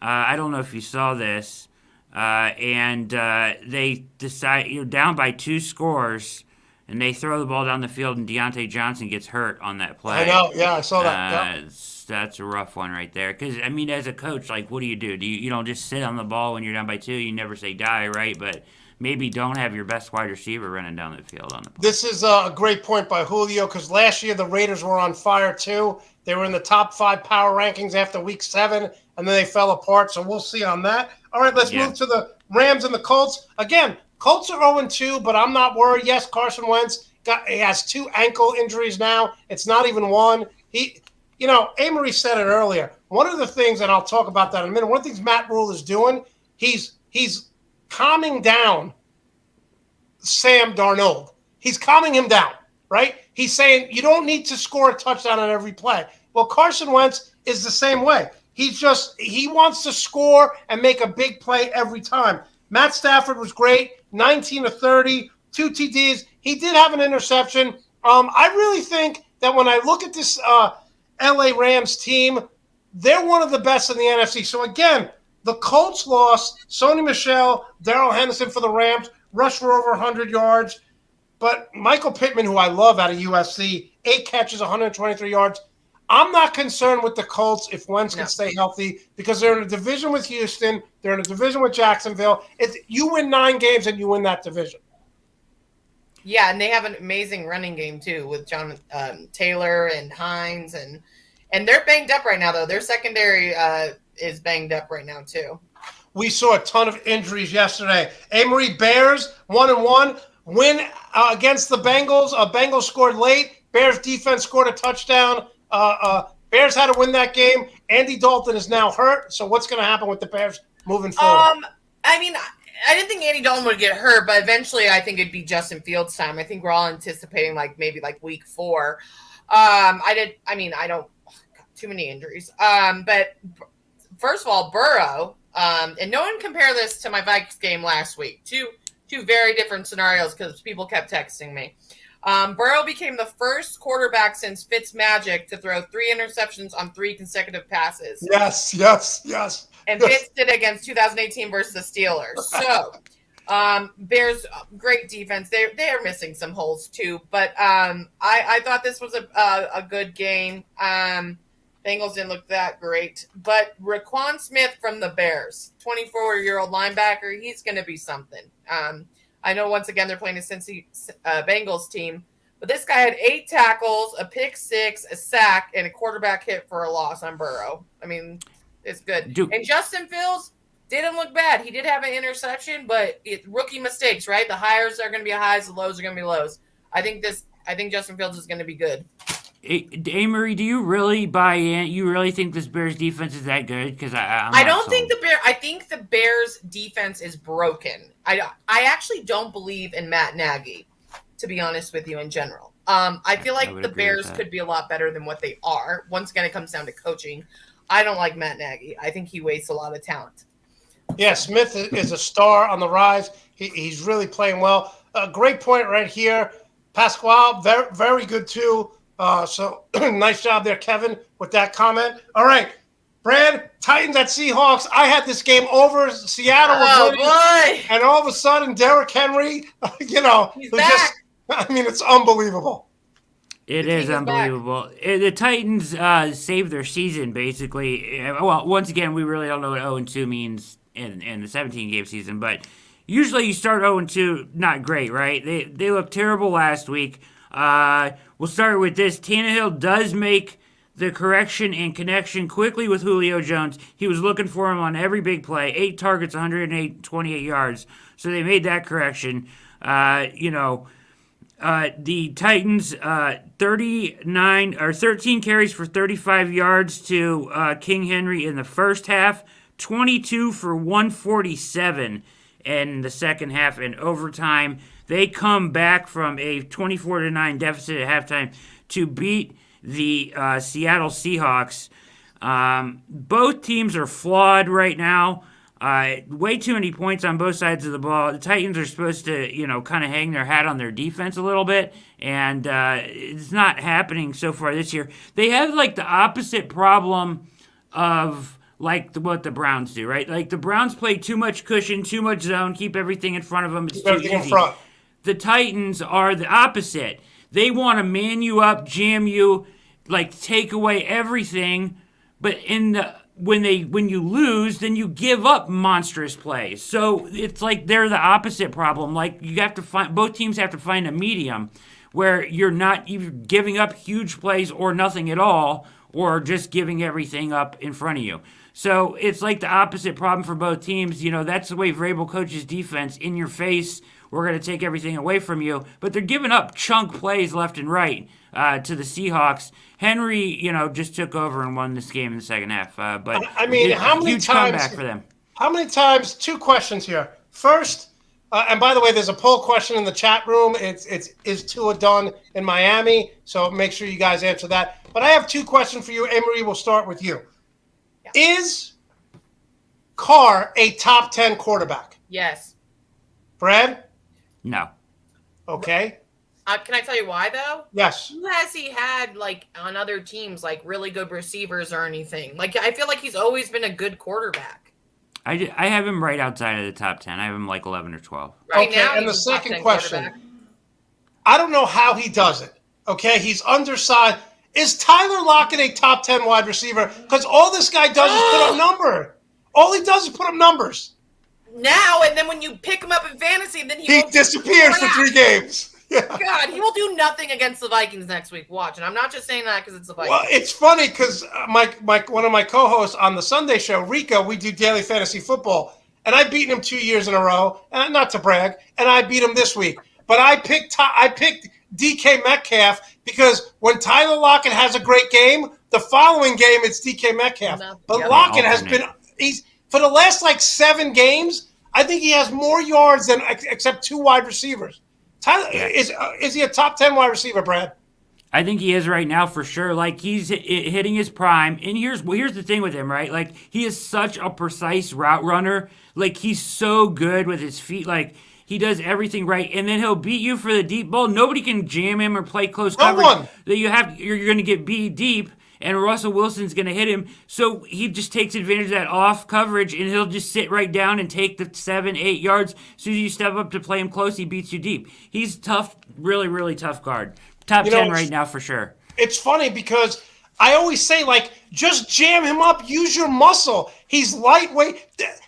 I don't know if you saw this. And they decide you're down by 2 scores. And they throw the ball down the field, and Deontay Johnson gets hurt on that play. I know. Yeah, I saw that. Yep. That's a rough one right there. Because, I mean, as a coach, like, what do? You don't just sit on the ball when you're down by 2. You never say die, right? But maybe don't have your best wide receiver running down the field on the play. This is a great point by Julio, because last year the Raiders were on fire, too. They were in the top 5 power rankings after week 7, and then they fell apart. So we'll see on that. All right, let's move to the Rams and the Colts. Again, Colts are 0-2, but I'm not worried. Yes, Carson Wentz he has 2 ankle injuries now. It's not even one. Amory said it earlier. One of the things, and I'll talk about that in a minute, one of the things Matt Rule is doing, he's calming down Sam Darnold. He's calming him down, right? He's saying you don't need to score a touchdown on every play. Well, Carson Wentz is the same way. He wants to score and make a big play every time. Matt Stafford was great, 19 of 30, 2 TDs. He did have an interception. I really think that when I look at this LA Rams team, they're one of the best in the NFC. So, again, the Colts lost. Sony Michel, Darrell Henderson for the Rams, rushed for over 100 yards. But Michael Pittman, who I love out of USC, 8 catches, 123 yards. I'm not concerned with the Colts if Wentz can stay healthy, because they're in a division with Houston. They're in a division with Jacksonville. You win 9 games and you win that division. Yeah, and they have an amazing running game, too, with John Taylor and Hines. And they're banged up right now, though. Their secondary is banged up right now, too. We saw a ton of injuries yesterday. Amory Bears, 1-1. Win against the Bengals. Bengals scored late. Bears defense scored a touchdown. Bears had to win that game. Andy Dalton is now hurt. So what's going to happen with the Bears moving forward? I mean, I didn't think Andy Dalton would get hurt, but eventually I think it'd be Justin Fields' time. I think we're all anticipating maybe week 4. I don't too many injuries. But first of all, Burrow, and no one compare this to my Vikings game last week. Two very different scenarios, because people kept texting me. Burrow became the first quarterback since Fitzmagic to throw 3 interceptions on 3 consecutive passes. Yes. And Fitz did it against 2018 versus the Steelers. So, Bears, great defense. They're missing some holes too, but I thought this was a good game. Bengals didn't look that great, but Raquan Smith from the Bears, 24-year-old linebacker, he's going to be something. I know once again they're playing a Cincy Bengals team, but this guy had 8 tackles, a pick 6, a sack, and a quarterback hit for a loss on Burrow. I mean, it's good. And Justin Fields didn't look bad. He did have an interception, but rookie mistakes, right? The highs are going to be highs, the lows are going to be lows. I think Justin Fields is going to be good. Amory, do you really buy in? You really think this Bears defense is that good? Because I don't think I think the Bears defense is broken. I actually don't believe in Matt Nagy, to be honest with you, in general. I feel like the Bears could be a lot better than what they are. Once again, it comes down to coaching. I don't like Matt Nagy. I think he wastes a lot of talent. Yeah, Smith is a star on the rise. He's really playing well. Great point right here. Pasquale, very, very good too. So nice job there, Kevin, with that comment. All right, Brad, Titans at Seahawks. I had this game over. Seattle was winning, and all of a sudden, Derrick Henry, he's back. It's unbelievable. It is unbelievable. The Titans saved their season, basically. Well, once again, we really don't know what 0-2 means in the 17-game season, but usually you start 0-2, not great, right? They looked terrible last week. We'll start with this. Tannehill does make the correction and connection quickly with Julio Jones. He was looking for him on every big play. 8 targets, 128 yards. So they made that correction. The Titans, 13 carries for 35 yards to King Henry in the first half, 22 for 147 in the second half in overtime. They come back from a 24-9 deficit at halftime to beat the Seattle Seahawks. Both teams are flawed right now. Way too many points on both sides of the ball. The Titans are supposed to, kind of hang their hat on their defense a little bit, and it's not happening so far this year. They have, the opposite problem of, what the Browns do, right? Like, the Browns play too much cushion, too much zone, keep everything in front of them. It's too easy. In front. The Titans are the opposite. They want to man you up, jam you, take away everything, but when you lose, then you give up monstrous plays. So it's like they're the opposite problem. Both teams have to find a medium where you're not even giving up huge plays or nothing at all, or just giving everything up in front of you. So it's like the opposite problem for both teams. That's the way Vrabel coaches defense. In your face, we're going to take everything away from you. But they're giving up chunk plays left and right to the Seahawks. Henry, just took over and won this game in the second half. But how many huge times, comeback for them. How many times? 2 questions here. First, and by the way, there's a poll question in the chat room. Is Tua done in Miami? So make sure you guys answer that. But I have 2 questions for you. Emery, we'll start with you. Yeah. Is Carr a top 10 quarterback? Yes. Brad? No. Okay. Can I tell you why, though? Yes. Who has he had, on other teams, really good receivers or anything? I feel like he's always been a good quarterback. I have him right outside of the top 10. I have him 11 or 12. Right now, and the second question. I don't know how he does it. Okay, he's undersized. Is Tyler Lockett a top 10 wide receiver? Because all this guy does is put up numbers. All he does is put up numbers. Now, and then when you pick him up in fantasy, then he disappears for 3 games. Yeah. God, he will do nothing against the Vikings next week. Watch, and I'm not just saying that because it's the Vikings. Well, it's funny because one of my co-hosts on the Sunday show, Rico, we do daily fantasy football, and I've beaten him 2 years in a row, and not to brag, and I beat him this week. But I picked DK Metcalf because when Tyler Lockett has a great game, the following game it's DK Metcalf. But Lockett has been for the last 7 games, I think he has more yards than except 2 wide receivers. Tyler, is he a top 10 wide receiver, Brad? I think he is right now for sure. He's hitting his prime. And here's the thing with him, right? He is such a precise route runner. He's so good with his feet. He does everything right. And then he'll beat you for the deep ball. Nobody can jam him or play close coverage. You're going to get beat deep. And Russell Wilson's going to hit him. So he just takes advantage of that off coverage, and he'll just sit right down and take the 7-8 yards. As soon as you step up to play him close, he beats you deep. He's tough, really, really tough guard. Top 10 right now for sure. It's funny because I always say, just jam him up, use your muscle. He's lightweight.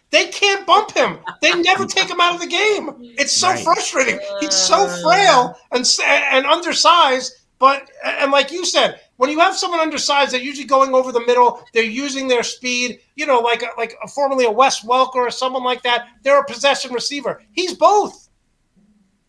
They can't bump him. They never take him out of the game. It's so frustrating. He's so frail and undersized. But, and like you said, when you have someone undersized, they're usually going over the middle. They're using their speed, formerly a Wes Welker or someone like that. They're a possession receiver. He's both.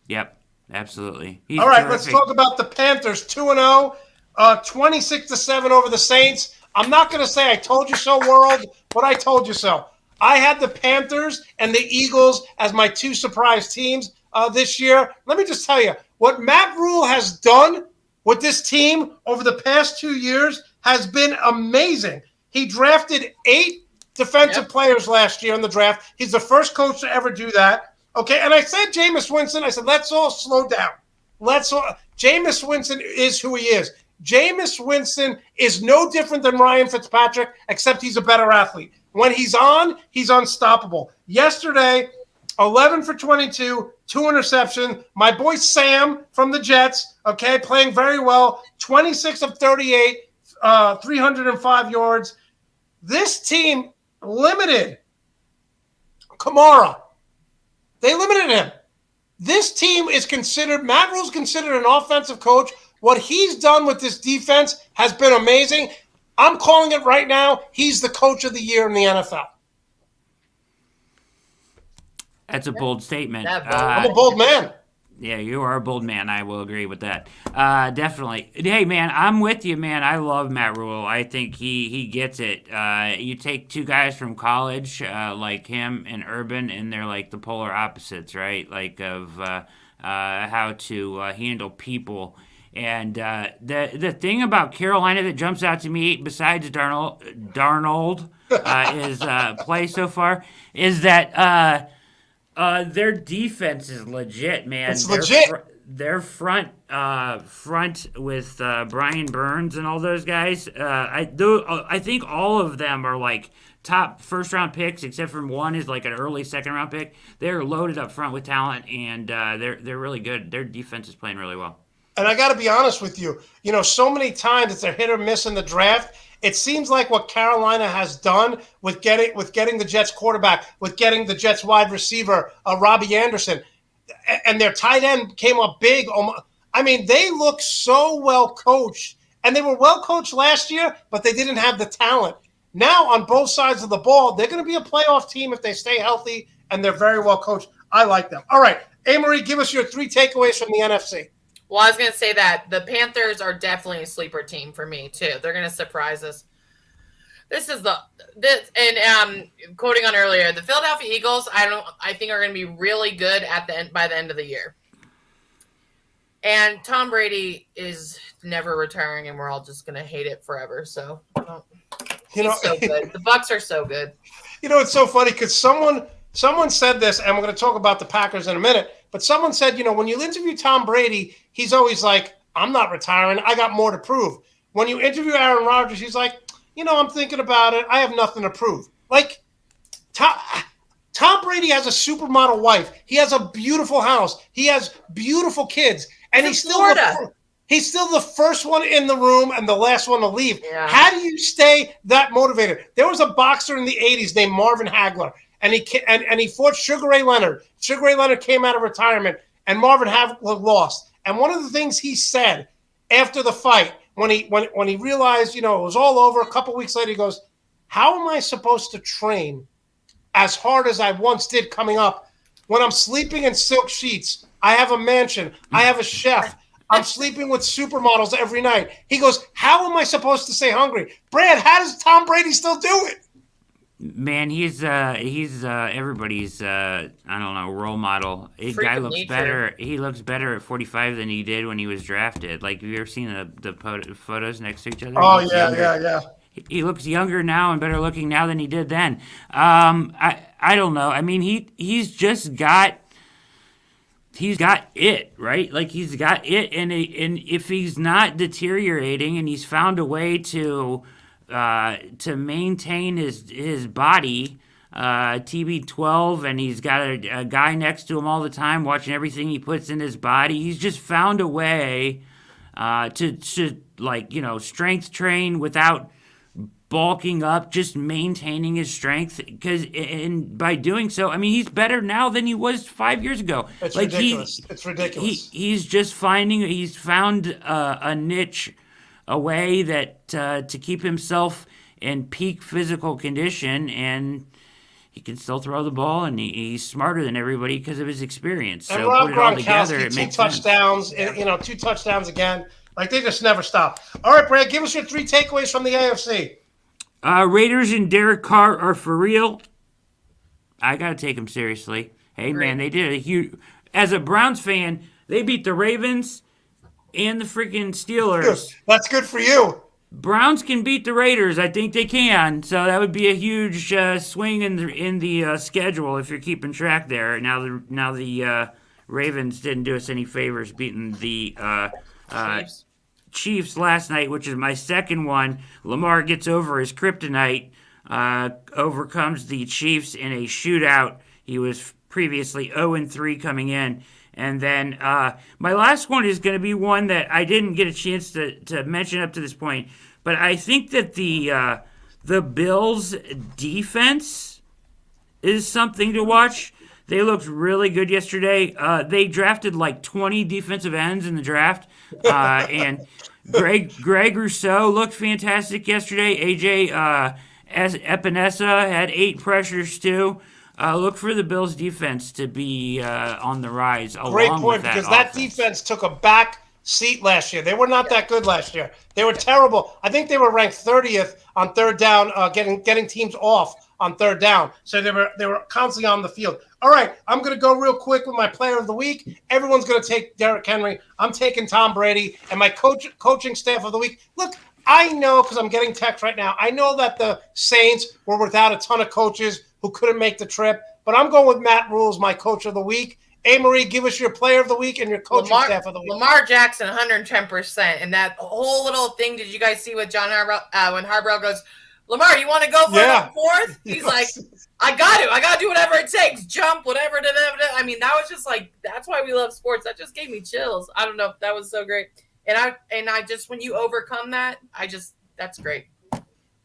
Yep, absolutely. All right, let's talk about the Panthers, 2-0. 26-7 over the Saints. I'm not going to say I told you so, world, but I told you so. I had the Panthers and the Eagles as my two surprise teams this year. Let me just tell you, what Matt Rule has done with this team over the past 2 years has been amazing. He drafted 8 defensive players last year in the draft. He's the first coach to ever do that. Okay, and I said Jameis Winston, I said, let's all slow down. Jameis Winston is who he is. Jameis Winston is no different than Ryan Fitzpatrick, except he's a better athlete. When he's on, he's unstoppable. Yesterday, 11 for 22, 2 interceptions. My boy Sam from the Jets, okay, playing very well, 26 of 38, 305 yards. This team limited Kamara. They limited him. This team is considered, Matt Rule's considered an offensive coach. What he's done with this defense has been amazing. I'm calling it right now. He's the coach of the year in the NFL. That's a bold statement. I'm a bold man. Yeah, you are a bold man. I will agree with that. Definitely. Hey, man, I'm with you, man. I love Matt Rule. I think he gets it. You take two guys from college like him and Urban, and they're like the polar opposites, right? Like of how to handle people. And the thing about Carolina that jumps out to me, besides Darnold is play so far, is that their defense is legit, man. It's legit. Their front with Brian Burns and all those guys. I think all of them are like top first-round picks, except for one is like an early second-round pick. They're loaded up front with talent, and they're really good. Their defense is playing really well. And I got to be honest with you, so many times it's a hit or miss in the draft. It seems like what Carolina has done with getting the Jets quarterback, with getting the Jets wide receiver, Robbie Anderson, and their tight end came up big. I mean, they look so well coached, and they were well coached last year, but they didn't have the talent. Now, on both sides of the ball, they're going to be a playoff team if they stay healthy, and they're very well coached. I like them. All right, Amory, give us your 3 takeaways from the NFC. Well, I was going to say that the Panthers are definitely a sleeper team for me too. They're going to surprise us. Quoting on earlier, the Philadelphia Eagles, I think are going to be really good by the end of the year. And Tom Brady is never retiring, and we're all just going to hate it forever. So, he's so good. The Bucs are so good. It's so funny because someone said this, and we're going to talk about the Packers in a minute. But someone said, when you interview Tom Brady, he's always like, I'm not retiring. I got more to prove. When you interview Aaron Rodgers, he's like, I'm thinking about it. I have nothing to prove. Like, Tom Brady has a supermodel wife. He has a beautiful house. He has beautiful kids. And he's still the first one in the room and the last one to leave. Yeah. How do you stay that motivated? There was a boxer in the 80s named Marvin Hagler. And he fought Sugar Ray Leonard. Sugar Ray Leonard came out of retirement, and Marvin Hagler lost. And one of the things he said after the fight, when he realized, it was all over, a couple weeks later, he goes, how am I supposed to train as hard as I once did coming up when I'm sleeping in silk sheets? I have a mansion. I have a chef. I'm sleeping with supermodels every night. He goes, how am I supposed to stay hungry? Brad, how does Tom Brady still do it? Man, he's everybody's role model. His guy looks better. He looks better at 45 than he did when he was drafted. Like, have you ever seen the photos next to each other? Oh yeah. He looks younger now and better looking now than he did then. I don't know. I mean, he's just got. He's got it, right? Like, he's got it, and if he's not deteriorating and he's found a way to maintain his body, TB12, and he's got a guy next to him all the time watching everything he puts in his body. He's just found a way to strength train without bulking up, just maintaining his strength. And by doing so, I mean, he's better now than he was 5 years ago. It's ridiculous. It's ridiculous. He's found a niche, a way that to keep himself in peak physical condition, and he can still throw the ball, and he's smarter than everybody because of his experience. And so Rob put it all Gronkowski, together, it makes touchdowns, sense. 2 touchdowns again. Like, they just never stop. All right, Brad, give us your 3 takeaways from the AFC. Raiders and Derek Carr are for real. I got to take them seriously. Hey, Great. man, they did a huge... As a Browns fan, they beat the Ravens and the freaking Steelers. That's good for you. Browns can beat the Raiders. I think they can. So that would be a huge swing in the schedule if you're keeping track there. Now the Ravens didn't do us any favors beating the Chiefs last night, which is my second one. Lamar gets over his kryptonite, overcomes the Chiefs in a shootout. He was previously 0-3 coming in. And then my last one is going to be one that I didn't get a chance to mention up to this point. But I think that the Bills' defense is something to watch. They looked really good yesterday. They drafted like 20 defensive ends in the draft. And Greg Rousseau looked fantastic yesterday. AJ Epinesa had 8 pressures too. Look for the Bills' defense to be on the rise. Great point, because that offense. defense took a back seat last year. They were not that good last year. They were terrible. I think they were ranked 30th on third down, getting teams off on third down. So they were constantly on the field. All right, I'm going to go real quick with my player of the week. Everyone's going to take Derrick Henry. I'm taking Tom Brady. And my coaching staff of the week. Look, I know, because I'm getting text right now, I know that the Saints were without a ton of coaches who couldn't make the trip, but I'm going with Matt Rule's my coach of the week. Marie, give us your player of the week and your coaching staff of the week. Lamar Jackson, 110%. And that whole little thing, did you guys see what John Harbaugh, when Harbaugh goes, Lamar, you want to go for the fourth? He's like, I got to do whatever it takes. Jump, whatever. I mean, that was just like, that's why we love sports. That just gave me chills. I don't know. That was so great. And I just, when you overcome that, that's great.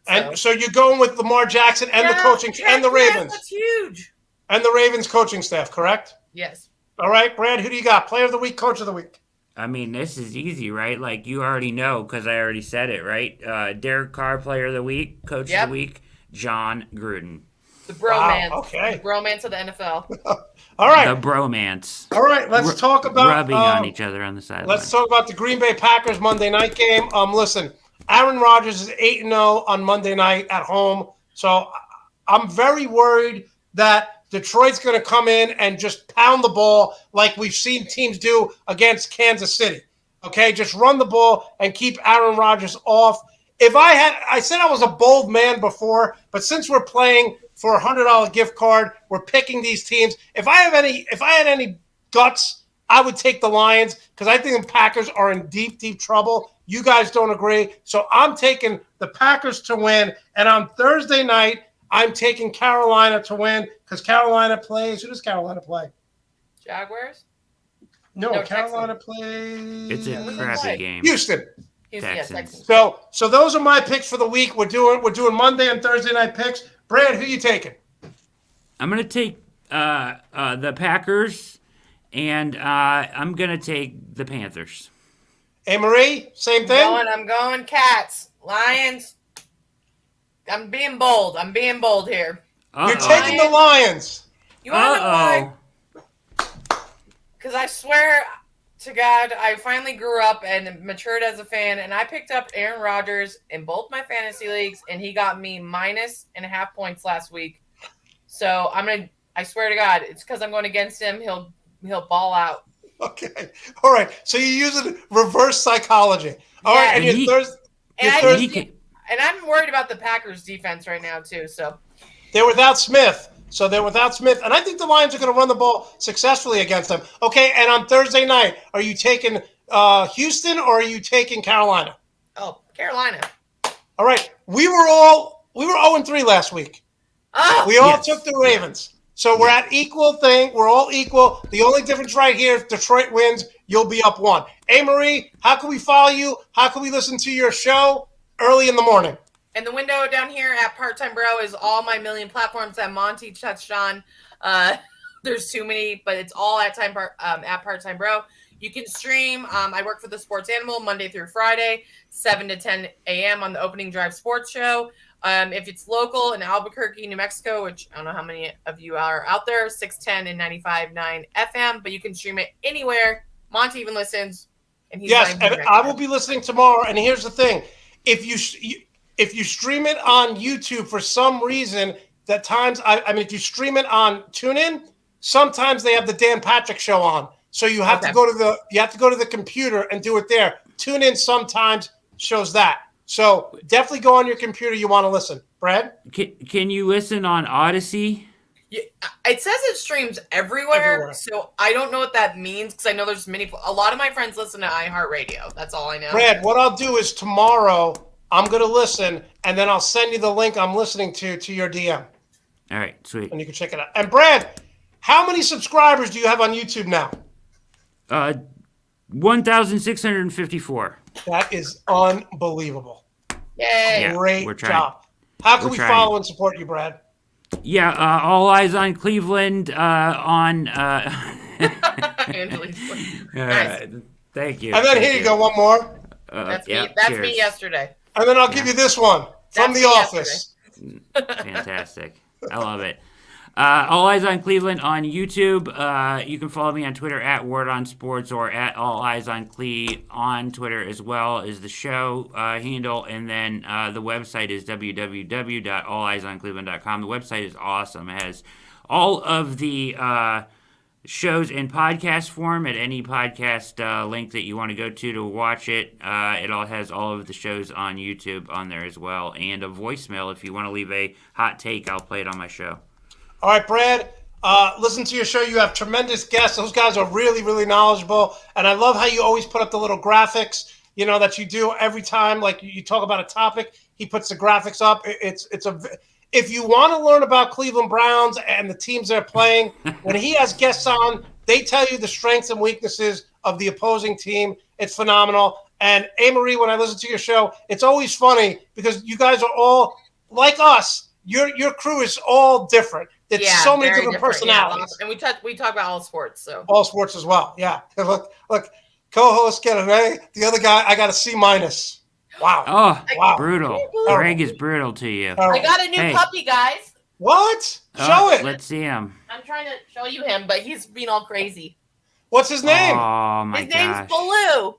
And so you're going with Lamar Jackson and the coaching and the Ravens. That's huge. And the Ravens coaching staff, correct? Yes. All right, Brad, who do you got? Player of the week, coach of the week. I mean, this is easy, right? Like, you already know because I already said it, right? Derek Carr, player of the week, coach of the week, John Gruden. The bromance. Wow, okay. The bromance of the NFL. All right. The bromance. All right, let's talk about rubbing on each other on the sideline. Let's talk about the Green Bay Packers Monday night game. Listen, Aaron Rodgers is 8-0 on Monday night at home. So I'm very worried that Detroit's going to come in and just pound the ball like we've seen teams do against Kansas City. Okay, just run the ball and keep Aaron Rodgers off. I said I was a bold man before, but since we're playing for a $100 gift card, we're picking these teams. If I had any guts, I would take the Lions because I think the Packers are in deep, deep trouble. You guys don't agree. So I'm taking the Packers to win. And on Thursday night, I'm taking Carolina to win because Carolina plays. Who does Carolina play? Jaguars? No, Carolina plays. It's a crappy game. Houston. Texans. So those are my picks for the week. We're doing Monday and Thursday night picks. Brad, who you taking? I'm gonna take the Packers, and I'm gonna take the Panthers. Hey, Marie, same thing. I'm going Cats. Lions. I'm being bold. Here. You're taking the Lions. You want to know why? Because I swear to God, I finally grew up and matured as a fan, and I picked up Aaron Rodgers in both my fantasy leagues, and he got me -1.5 points last week. So I swear to God, it's because I'm going against him. He'll ball out. Okay. All right. So you're using reverse psychology. All right. And And I'm worried about the Packers defense right now too. So they're without Smith. And I think the Lions are going to run the ball successfully against them. Okay. And on Thursday night, are you taking Houston or are you taking Carolina? Oh, Carolina. All right. We were 0-3 last week. Oh, we all took the Ravens. So we're at equal thing. We're all equal. The only difference right here, if Detroit wins, you'll be up 1. Hey, Marie, how can we follow you? How can we listen to your show early in the morning? And the window down here at Part-Time Bro is all my million platforms that Monty touched on. There's too many, but it's all at Part-Time Bro. You can stream. I work for the Sports Animal Monday through Friday, 7 to 10 a.m. on the Opening Drive Sports Show. If it's local in Albuquerque, New Mexico, which I don't know how many of you are out there, 610 and 95.9 FM, but you can stream it anywhere. Monty even listens and he's Yes, not and here I right will now. be listening tomorrow. And here's the thing: if you stream it on YouTube for some reason, that times I mean, if you stream it on TuneIn, sometimes they have the Dan Patrick Show on, so you have to Okay. go to the computer and do it there. TuneIn sometimes shows that, so definitely go on your computer. You want to listen, Brad? Can you listen on Odyssey? Yeah, it says it streams everywhere, Everywhere. so I don't know what that means because I know there's a lot of my friends listen to iHeartRadio. That's all I know. Brad, what I'll do is tomorrow I'm going to listen, and then I'll send you the link I'm listening to your DM. All right, sweet. And you can check it out. And Brad, how many subscribers do you have on YouTube now? 1,654. That is unbelievable. Yay! Yeah, Great we're trying. job. How can We're we trying. follow and support you, Brad? Yeah, all eyes on Cleveland. On. Angela's nice. Thank you. And then thank here you go, one more. That's yeah, me. That's cheers. me yesterday. And then I'll give you this one from That's The me Office. Fantastic. I love it. All Eyes on Cleveland on YouTube. You can follow me on Twitter at Word on Sports or at All Eyes on Cle on Twitter as well as the show handle. And then the website is www.alleyesoncleveland.com. The website is awesome. It has all of the shows in podcast form at any podcast link that you want to go to watch it. It all has all of the shows on YouTube on there as well, and a voicemail if you want to leave a hot take. I'll play it on my show. All right, Brad, listen to your show. You have tremendous guests. Those guys are really, really knowledgeable. And I love how you always put up the little graphics, that you do every time. Like you talk about a topic, he puts the graphics up. If you want to learn about Cleveland Browns and the teams they're playing, when he has guests on, they tell you the strengths and weaknesses of the opposing team. It's phenomenal. And Marie, when I listen to your show, it's always funny because you guys are all like us. Your crew is all different. It's so many very different personalities. Yeah, and we talk about all sports. So all sports as well. Yeah. Look, co-host get an A. The other guy, I got a C-. Wow. Oh, Wow. brutal. Greg is brutal to you. I got a new puppy, guys. What? Show it. Let's see him. I'm trying to show you him, but he's being all crazy. What's his name? Oh my His gosh. name's Baloo.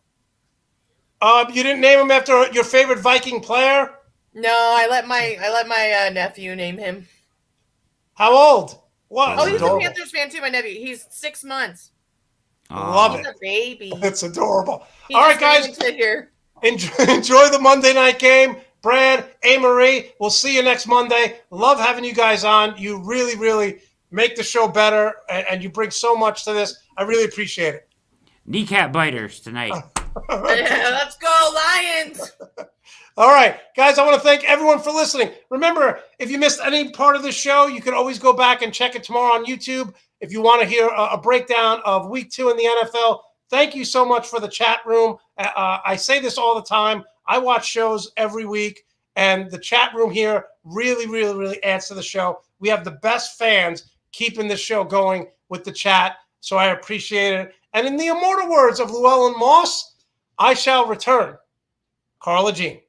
You didn't name him after your favorite Viking player? No, I let my nephew name him. How old? What? Oh, he's adorable. a Panthers fan too. My nephew. He's 6 months. Love He's it. a baby. It's adorable. He All right, just ran guys. into here. Enjoy the Monday night game. Brad, Marie, we'll see you next Monday. Love having you guys on. You really, really make the show better, and you bring so much to this. I really appreciate it. Kneecap biters tonight. Let's go, Lions. All right, guys, I want to thank everyone for listening. Remember, if you missed any part of the show, you can always go back and check it tomorrow on YouTube. If you want to hear a breakdown of Week 2 in the NFL, thank you so much for the chat room. I say this all the time. I watch shows every week, and the chat room here really, really, really adds to the show. We have the best fans keeping the show going with the chat, so I appreciate it. And in the immortal words of Llewellyn Moss, I shall return. Carla Jean.